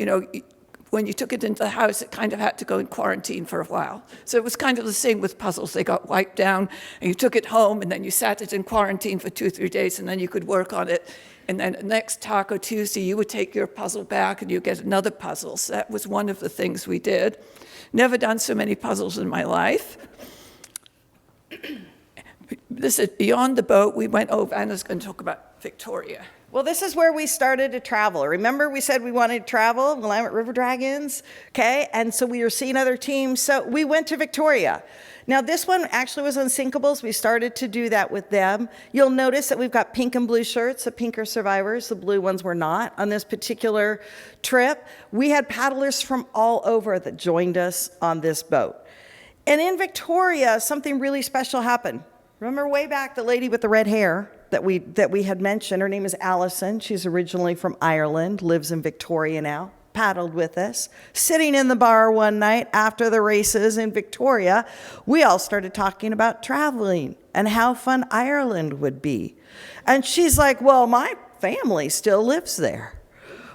[SPEAKER 2] when you took it into the house, it kind of had to go in quarantine for a while. So it was kind of the same with puzzles. They got wiped down, and you took it home, and then you sat it in quarantine for 2-3 days, and then you could work on it. And then next Taco Tuesday, you would take your puzzle back, and you get another puzzle. So that was one of the things we did. Never done so many puzzles in my life. This is beyond the boat. We went over. Anna's going to talk about Victoria.
[SPEAKER 3] Well, this is where we started to travel. Remember we said we wanted to travel, Willamette River Dragons, okay? And so we were seeing other teams. So we went to Victoria. Now, this one actually was Unsinkables. We started to do that with them. You'll notice that we've got pink and blue shirts. The pink are survivors. The blue ones were not on this particular trip. We had paddlers from all over that joined us on this boat. And in Victoria, something really special happened. Remember way back the lady with the red hair that we had mentioned? Her name is Edison. She's originally from Ireland, lives in Victoria now, paddled with us. Sitting in the bar one night after the races in Victoria, we all started talking about traveling and how fun Ireland would be. And she's like, well, my family still lives there.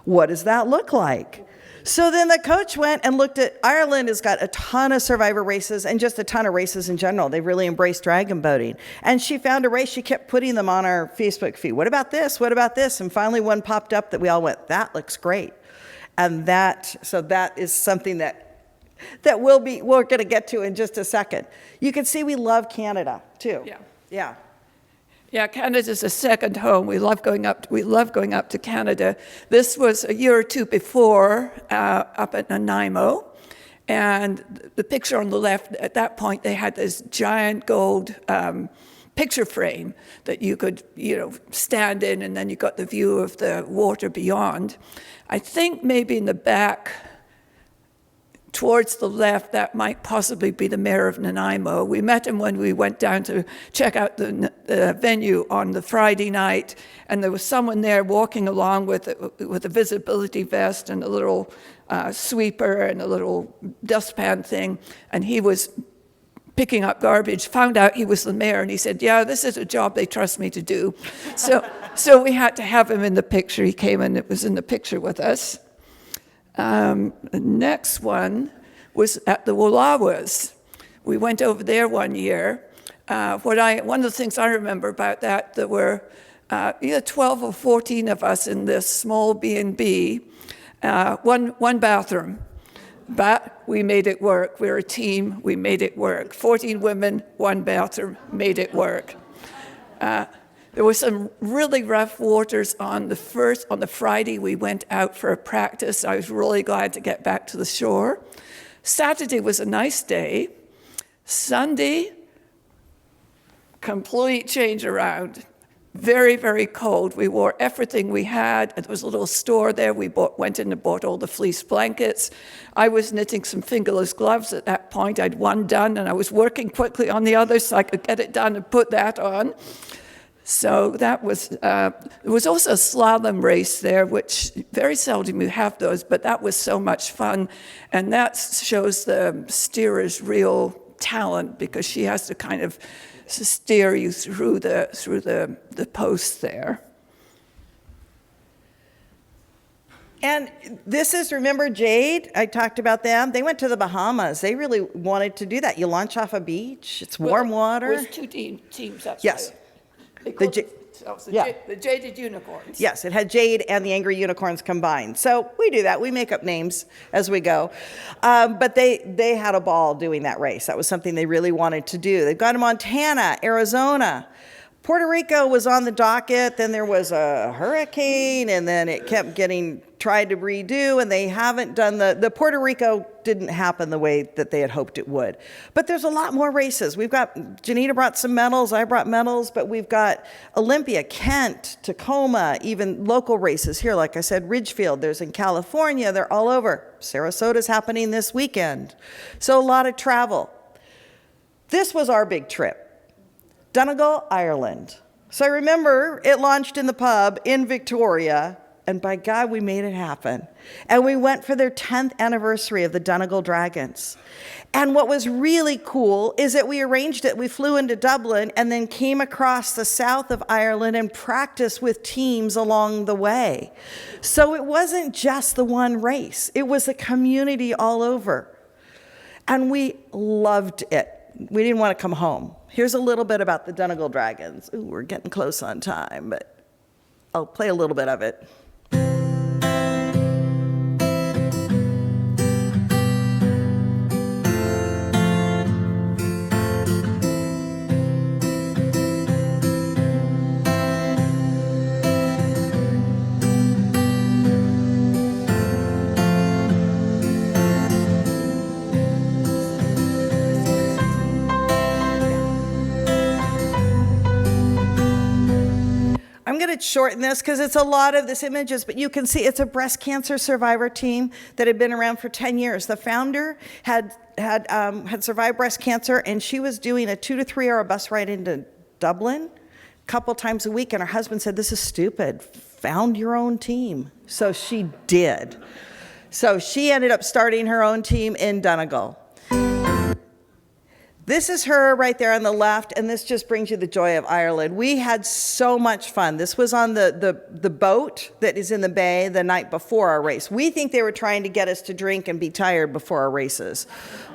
[SPEAKER 3] What does that look like? So then the coach went and looked at, Ireland has got a ton of survivor races and just a ton of races in general. They really embraced dragon boating. And she found a race, she kept putting them on our Facebook feed. What about this? What about this? And finally one popped up that we all went, that looks great. And so that is something that we're going to get to in just a second. You can see we love Canada too.
[SPEAKER 2] Yeah.
[SPEAKER 3] Yeah.
[SPEAKER 2] Yeah, Canada's a second home. We love going up to Canada. This was a year or two before up at Nanaimo. And the picture on the left, at that point, they had this giant gold picture frame that you could, stand in, and then you got the view of the water beyond. I think maybe in the back towards the left, that might possibly be the mayor of Nanaimo. We met him when we went down to check out the venue on the Friday night, and there was someone there walking along with a visibility vest and a little sweeper and a little dustpan thing, and he was picking up garbage, found out he was the mayor, and he said, yeah, this is a job they trust me to do. So we had to have him in the picture. He came and it was in the picture with us. The next one was at the Wallawas. We went over there one year. One of the things I remember about that, there were either 12 or 14 of us in this small B&B, one bathroom. But we made it work. We're a team. We made it work. 14 women, one bathroom, made it work. There were some really rough waters on the Friday we went out for a practice. I was really glad to get back to the shore. Saturday was a nice day. Sunday, complete change around. Very, very cold. We wore everything we had. There was a little store there. We went in and bought all the fleece blankets. I was knitting some fingerless gloves at that point. I'd one done, and I was working quickly on the other so I could get it done and put that on. So that was, there was also a slalom race there, which very seldom you have those, but that was so much fun. And that shows the steerer's real talent, because she has to kind of steer you through the post there.
[SPEAKER 3] And this is, remember Jade? I talked about them. They went to the Bahamas. They really wanted to do that. You launch off a beach. It's warm water.
[SPEAKER 2] With two teams, that's
[SPEAKER 3] yes.
[SPEAKER 2] right. They called themselves the Jaded Unicorns.
[SPEAKER 3] Yes, it had Jade and the Angry Unicorns combined. So we do that. We make up names as we go. But they had a ball doing that race. That was something they really wanted to do. They've gone to Montana, Arizona. Puerto Rico was on the docket. Then there was a hurricane, and then it kept getting tried to redo, and they haven't done the Puerto Rico didn't happen the way that they had hoped it would. But there's a lot more races. We've got, Janita brought some medals, I brought medals, but we've got Olympia, Kent, Tacoma, even local races here. Like I said, Ridgefield, there's in California, they're all over. Sarasota's happening this weekend. So a lot of travel. This was our big trip. Donegal, Ireland. So I remember it launched in the pub in Victoria, and by God, we made it happen. And we went for their 10th anniversary of the Donegal Dragons. And what was really cool is that we arranged it. We flew into Dublin and then came across the south of Ireland and practiced with teams along the way. So it wasn't just the one race. It was a community all over. And we loved it. We didn't want to come home. Here's a little bit about the Donegal Dragons. Ooh, we're getting close on time, but I'll play a little bit of it. I'm going to shorten this because it's a lot of this images, but you can see it's a breast cancer survivor team that had been around for 10 years. The founder had survived breast cancer, and she was doing a 2 to 3 hour bus ride into Dublin a couple times a week, and her husband said, this is stupid. Found your own team. So she did. So she ended up starting her own team in Donegal. This is her right there on the left, and this just brings you the joy of Ireland. We had so much fun. This was on the boat that is in the bay the night before our race. We think they were trying to get us to drink and be tired before our races.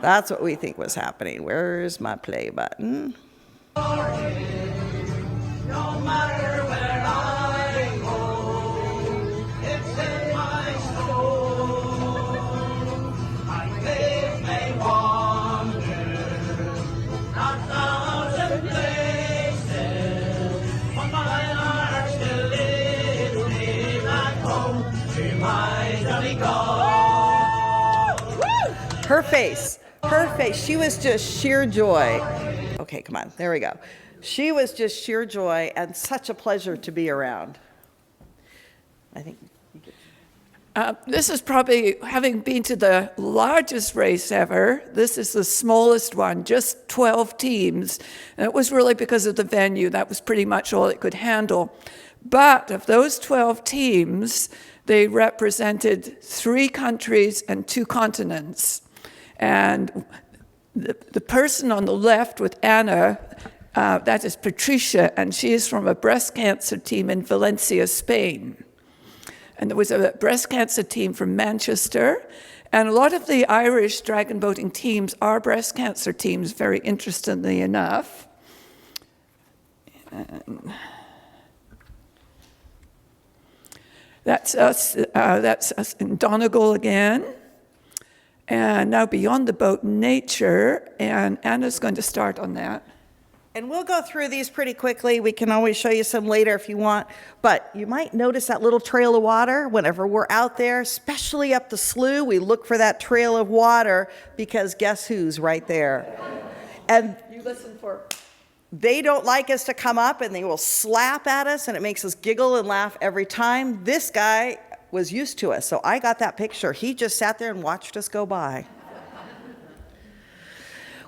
[SPEAKER 3] That's what we think was happening. Where's my play button?
[SPEAKER 12] No matter where I go, it's in my soul. My faith may wander a thousand places, but my heart still leads me back home to my Donegal.
[SPEAKER 3] Her face, she was just sheer joy. Okay, come on, there we go. She was just sheer joy and such a pleasure to be around. I think you could.
[SPEAKER 2] This is probably, having been to the largest race ever, this is the smallest one, just 12 teams. And it was really because of the venue. That was pretty much all it could handle. But of those 12 teams, they represented 3 countries and 2 continents. And the person on the left with Anna, that is Patricia, and she is from a breast cancer team in Valencia, Spain. And there was a breast cancer team from Manchester. And a lot of the Irish dragon boating teams are breast cancer teams, very interestingly enough. And that's us in Donegal again. And now Beyond the Boat, Nature, and Anna's going to start on that.
[SPEAKER 3] And we'll go through these pretty quickly. We can always show you some later if you want. But you might notice that little trail of water whenever we're out there, especially up the slough. We look for that trail of water because guess who's right there? And
[SPEAKER 2] you listen for.
[SPEAKER 3] They don't like us to come up, and they will slap at us, and it makes us giggle and laugh every time. This guy was used to us, so I got that picture. He just sat there and watched us go by.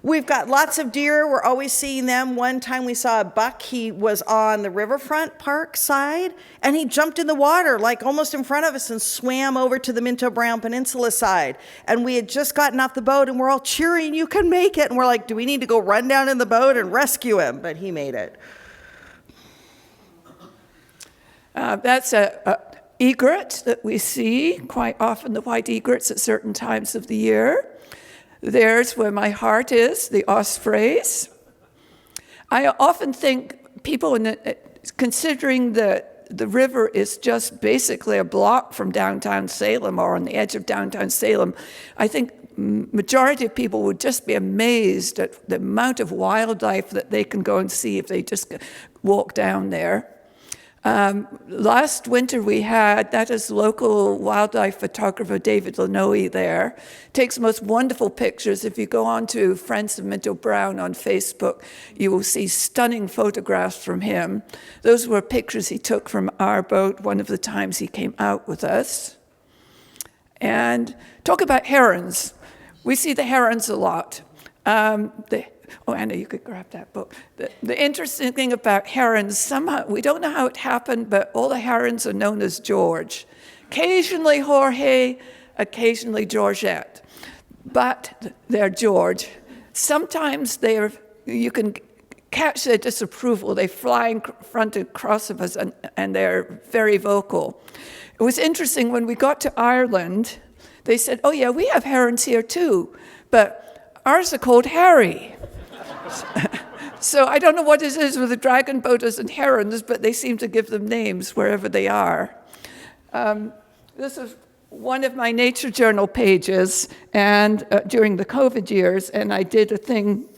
[SPEAKER 3] We've got lots of deer. We're always seeing them. One time we saw a buck. He was on the riverfront park side, and he jumped in the water, like almost in front of us, and swam over to the Minto Brown Peninsula side. And we had just gotten off the boat, and we're all cheering, "You can make it." And we're like, do we need to go run down in the boat and rescue him? But he made it.
[SPEAKER 2] That's a egret that we see quite often, the white egrets at certain times of the year. There's where my heart is, the ospreys. I often think people, considering that the river is just basically a block from downtown Salem or on the edge of downtown Salem, I think majority of people would just be amazed at the amount of wildlife that they can go and see if they just walk down there. Last winter we had, that is local wildlife photographer David Lanoe there. Takes most wonderful pictures. If you go on to Friends of Minto Brown on Facebook, you will see stunning photographs from him. Those were pictures he took from our boat one of the times he came out with us. And talk about herons. We see the herons a lot. Oh, Anna, you could grab that book. The interesting thing about herons, somehow, we don't know how it happened, but all the herons are known as George. Occasionally Jorge, occasionally Georgette, but they're George. Sometimes you can catch their disapproval. They fly in front and across of us, and they're very vocal. It was interesting, when we got to Ireland, they said, "Oh yeah, we have herons here too, but ours are called Harry." So I don't know what it is with the dragon boaters and herons, but they seem to give them names wherever they are. This is one of my nature journal pages, and during the COVID years, and I did a thing.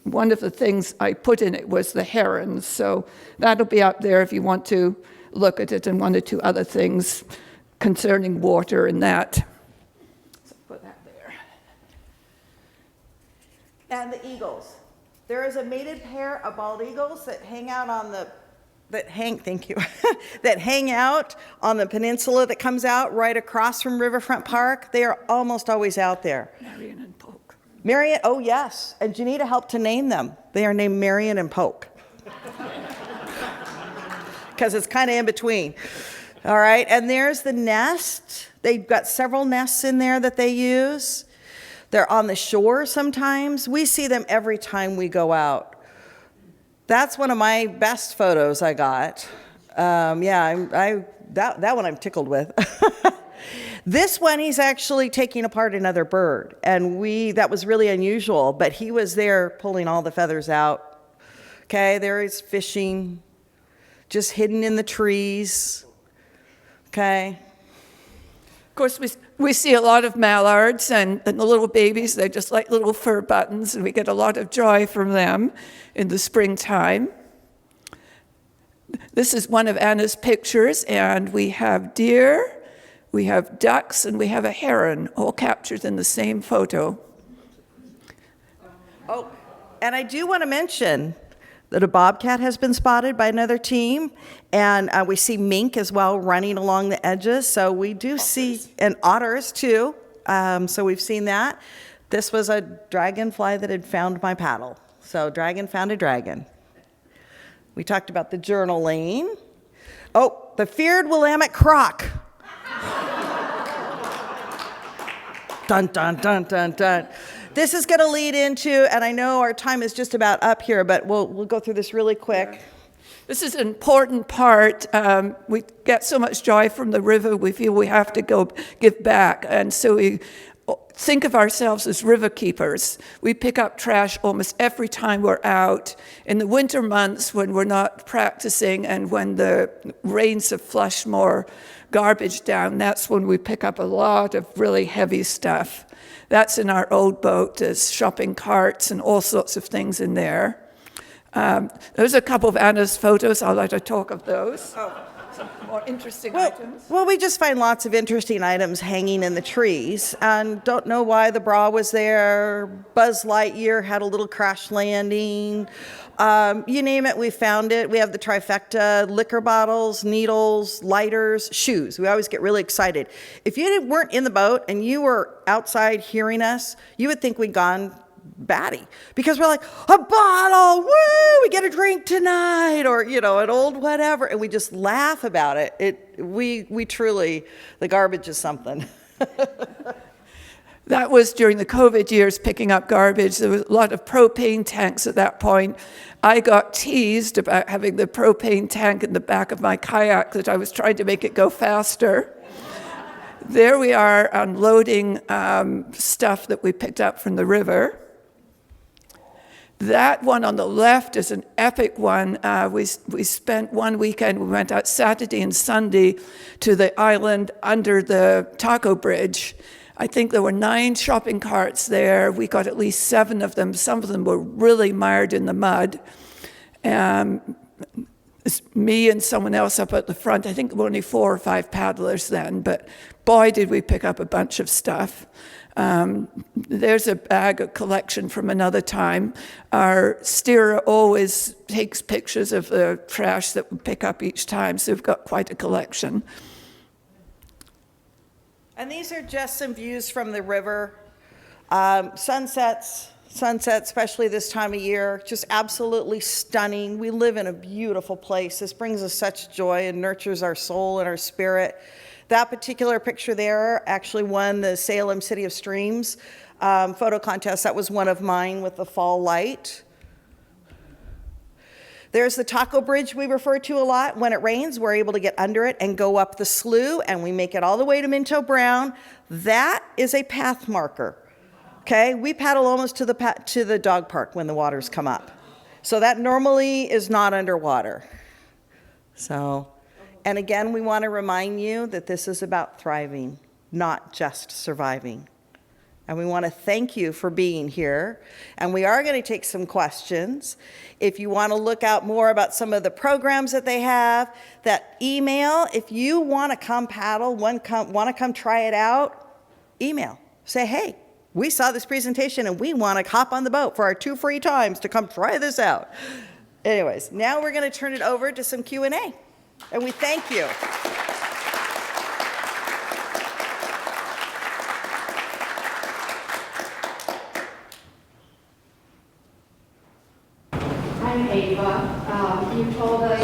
[SPEAKER 2] One of the things I put in it was the herons, so that'll be up there if you want to look at it, and 1 or 2 other things concerning water and that. So put that there.
[SPEAKER 3] And the eagles. There is a mated pair of bald eagles that hang out on the, that hang out on the peninsula that comes out right across from Riverfront Park. They are almost always out there.
[SPEAKER 2] Marion and Polk.
[SPEAKER 3] Marion, oh yes, and Janita helped to name them. They are named Marion and Polk. Because it's kind of in between. All right, and there's the nest. They've got several nests in there that they use. They're on the shore sometimes. We see them every time we go out. That's one of my best photos I got. That one I'm tickled with. This one, he's actually taking apart another bird, and that was really unusual, but he was there pulling all the feathers out. Okay, there he's fishing, just hidden in the trees. Okay.
[SPEAKER 2] Of course, we see a lot of mallards, and the little babies, they're just like little fur buttons, and we get a lot of joy from them in the springtime. This is one of Anna's pictures, and we have deer, we have ducks, and we have a heron, all captured in the same photo.
[SPEAKER 3] Oh, and I do want to mention that a bobcat has been spotted by another team, and we see mink as well running along the edges. So we do see, and otters too. So we've seen that. This was a dragonfly that had found my paddle. So dragon found a dragon. We talked about the journaling. Oh, the feared Willamette croc. Dun, dun, dun, dun, dun. This is going to lead into, and I know our time is just about up here, but we'll go through this really quick.
[SPEAKER 2] Yeah. This is an important part. We get so much joy from the river, we feel we have to go give back. And so we think of ourselves as river keepers. We pick up trash almost every time we're out. In the winter months when we're not practicing and when the rains have flushed more garbage down, that's when we pick up a lot of really heavy stuff. That's in our old boat. There's shopping carts and all sorts of things in there. There's a couple of Anna's photos. I'll let her talk of those. Some more interesting items.
[SPEAKER 3] Well, we just find lots of interesting items hanging in the trees, and don't know why the bra was there. Buzz Lightyear had a little crash landing. You name it, we found it. We have the trifecta: liquor bottles, needles, lighters, shoes. We always get really excited. If you weren't in the boat and you were outside hearing us, you would think we'd gone batty, because we're like, a bottle, woo, we get a drink tonight, or an old whatever, and we just laugh about it. We truly, the garbage is something.
[SPEAKER 2] That was during the COVID years, picking up garbage. There was a lot of propane tanks at that point. I got teased about having the propane tank in the back of my kayak, that I was trying to make it go faster. There we are unloading stuff that we picked up from the river. That one on the left is an epic one. We spent one weekend, we went out Saturday and Sunday to the island under the Taco Bridge. I think there were 9 shopping carts there. We got at least 7 of them. Some of them were really mired in the mud. It's me and someone else up at the front. I think there were only 4 or 5 paddlers then, but boy, did we pick up a bunch of stuff. There's a bag of collection from another time. Our steerer always takes pictures of the trash that we pick up each time, so we've got quite a collection.
[SPEAKER 3] And these are just some views from the river. Sunsets, especially this time of year, just absolutely stunning. We live in a beautiful place. This brings us such joy and nurtures our soul and our spirit. That particular picture there actually won the Salem City of Streams photo contest. That was one of mine with the fall light. There's the Taco Bridge we refer to a lot. When it rains, we're able to get under it and go up the slough, and we make it all the way to Minto Brown. That is a path marker. Okay, we paddle almost to the dog park when the waters come up. So that normally is not underwater. And again, we want to remind you that this is about thriving, not just surviving. And we want to thank you for being here. And we are going to take some questions. If you want to look out more about some of the programs that they have, that email, if you want to come paddle, want to come try it out, email. Say, hey, we saw this presentation and we want to hop on the boat for our 2 free times to come try this out. Anyways, now we're going to turn it over to some Q&A. And we thank you.
[SPEAKER 6] I'm Ava. You told us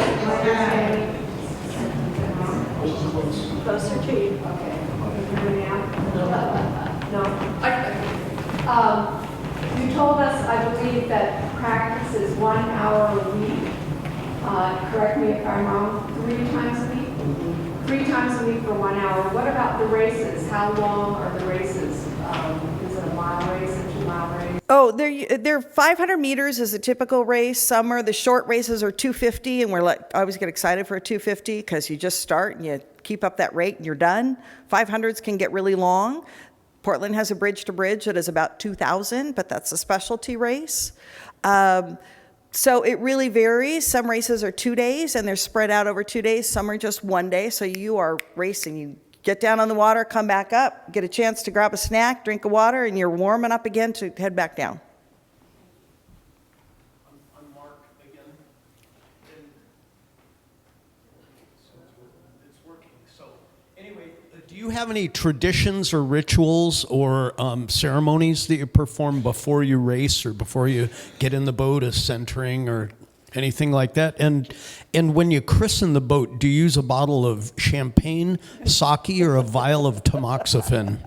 [SPEAKER 6] closer to you. Okay. No. You told us, I believe, that practice is 1 hour a week. Correct me if I'm wrong. 3 times a week? 3 times a week for 1 hour. What about the races? How long are the races? Is it a mile race, a 2 mile race?
[SPEAKER 3] Oh, they're 500 meters is a typical race. Some are the short races are 250, and I always get excited for a 250 because you just start and you keep up that rate and you're done. 500s can get really long. Portland has a bridge to bridge that is about 2,000, but that's a specialty race. So it really varies. Some races are 2 days and they're spread out over 2 days. Some are just 1 day. So you are racing. You get down on the water, come back up, get a chance to grab a snack, drink of water, and you're warming up again to head back down.
[SPEAKER 19] I'm Mark again. Do you have any traditions or rituals or ceremonies that you perform before you race or before you get in the boat, a centering or anything like that? And when you christen the boat, do you use a bottle of champagne, sake, or a vial of tamoxifen?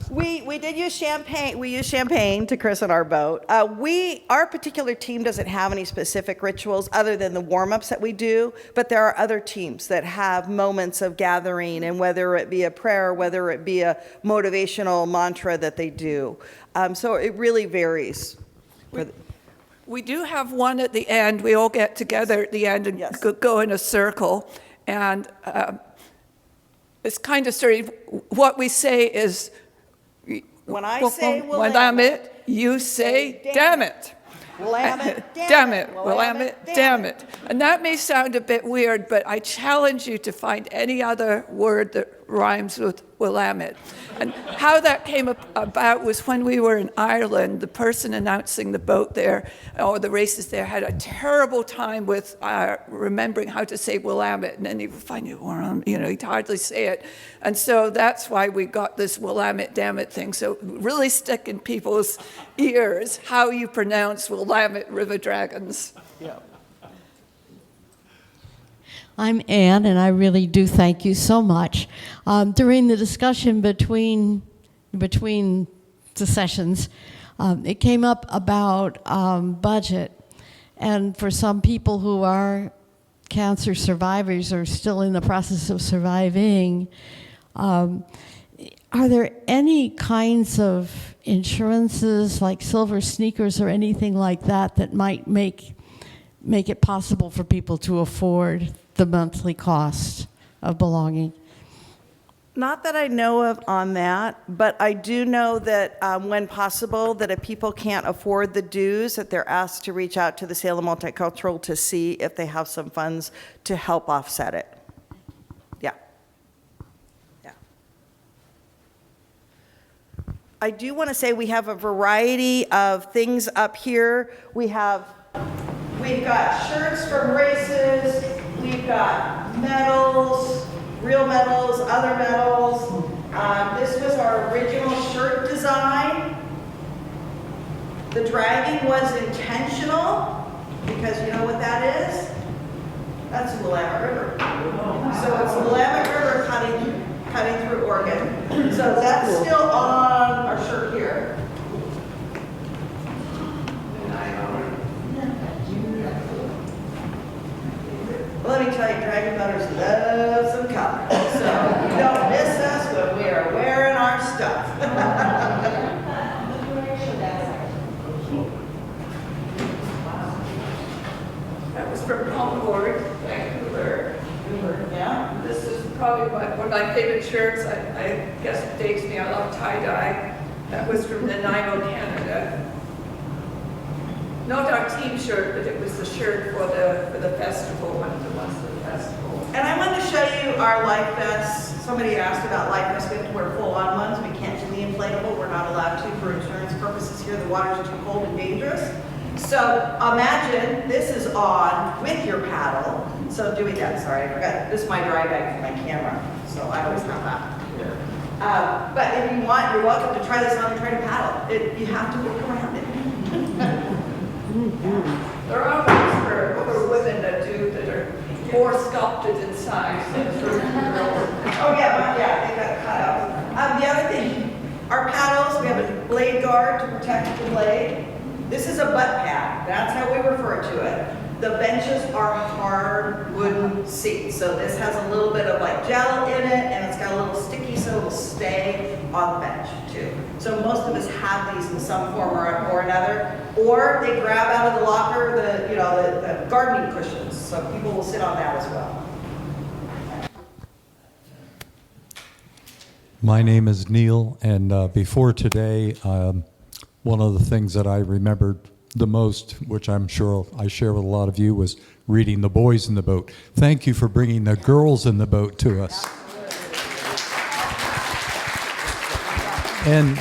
[SPEAKER 3] We did use champagne. We used champagne to christen our boat. Our particular team doesn't have any specific rituals other than the warm-ups that we do, but there are other teams that have moments of gathering, and whether it be a prayer, whether it be a motivational mantra that they do. So it really varies.
[SPEAKER 2] We do have one at the end. We all get together at the end and go in a circle. And it's kind of sort of what we say is,
[SPEAKER 3] when I say
[SPEAKER 2] Willamette, you say damn it.
[SPEAKER 3] Willamette,
[SPEAKER 2] damn it. Willamette, damn it. And that may sound a bit weird, but I challenge you to find any other word that rhymes with Willamette. And how that came about was when we were in Ireland, the person announcing the boat there, or the races there, had a terrible time with remembering how to say Willamette, and then he would find he'd hardly say it. And so that's why we got this Willamette, damn it thing. So really stick in people's ears how you pronounce Willamette River Dragons.
[SPEAKER 3] Yeah.
[SPEAKER 1] I'm Ann, and I really do thank you so much. During the discussion between the sessions, it came up about budget. And for some people who are cancer survivors or still in the process of surviving, are there any kinds of insurances like silver sneakers or anything like that that might make it possible for people to afford the monthly cost of belonging?
[SPEAKER 3] Not that I know of on that, but I do know that when possible, that if people can't afford the dues, that they're asked to reach out to the Salem Multicultural to see if they have some funds to help offset it. Yeah. Yeah. I do want to say we have a variety of things up here. We've got shirts from races, we've got medals, real medals, other medals. This was our original shirt design. The dragging was intentional because you know what that is? That's the Willamette River. So it's the Willamette River cutting through Oregon. So that's still on our shirt here. Let me tell you, Dragon Boaters love some color. So you don't miss us when we are wearing our stuff.
[SPEAKER 2] That was from Concord, Vancouver.
[SPEAKER 3] Yeah.
[SPEAKER 2] This is probably one of my favorite shirts. I guess it dates me. I love tie-dye. That was from Nanaimo, Canada. Not our team shirt, but it was the shirt for the festival, one of the ones for the festival.
[SPEAKER 3] And I wanted to show you our life vests. Somebody asked about life vests. We have to wear full-on ones. We can't do the inflatable. We're not allowed to for insurance purposes here. The water's too cold and dangerous. So imagine this is on with your paddle. So do we get, sorry, I forgot. This is my dry bag for my camera. So I always have that. But if you want, you're welcome to try this on and try to paddle. You have to work around it.
[SPEAKER 2] There are ones for women that are more sculpted inside.
[SPEAKER 3] Oh yeah, they got cut out. The other thing, our paddles, we have a blade guard to protect the blade. This is a butt pad. That's how we refer to it. The benches are hard wooden seats. So this has a little bit of like gel in it, and it's got a little sticky so it'll stay on the bench too. So most of us have these in some form or another. Or they grab out of the locker the gardening cushions. So people will sit on that as well.
[SPEAKER 7] My name is Neil, and before today, one of the things that I remembered the most, which I'm sure I share with a lot of you, was reading The Boys in the Boat. Thank you for bringing the girls in the boat to us. And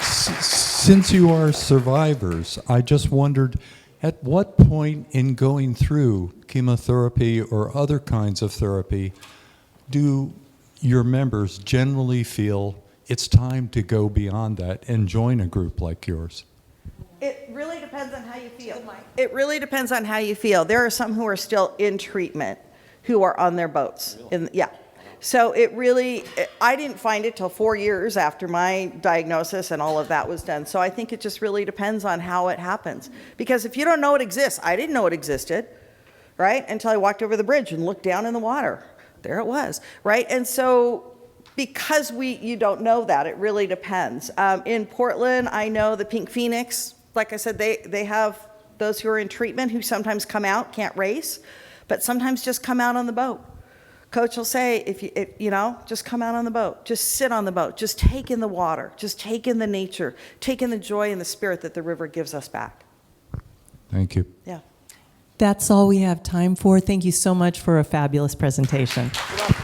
[SPEAKER 7] since you are survivors, I just wondered, at what point in going through chemotherapy or other kinds of therapy do your members generally feel it's time to go beyond that and join a group like yours?
[SPEAKER 3] It really depends on how you feel. It really depends on how you feel. There are some who are still in treatment who are on their boats. Yeah. So it really, I didn't find it till 4 years after my diagnosis and all of that was done. So I think it just really depends on how it happens. Because if you don't know it exists, I didn't know it existed, right? Until I walked over the bridge and looked down in the water. There it was, right? And so because you don't know that, it really depends. In Portland, I know the Pink Phoenix, like I said, they have those who are in treatment who sometimes come out, can't race, but sometimes just come out on the boat. Coach will say, if you know, just come out on the boat, just sit on the boat, just take in the water, just take in the nature, take in the joy and the spirit that the river gives us back.
[SPEAKER 7] Thank you.
[SPEAKER 3] Yeah.
[SPEAKER 15] That's all we have time for. Thank you so much for a fabulous presentation.
[SPEAKER 3] You're welcome.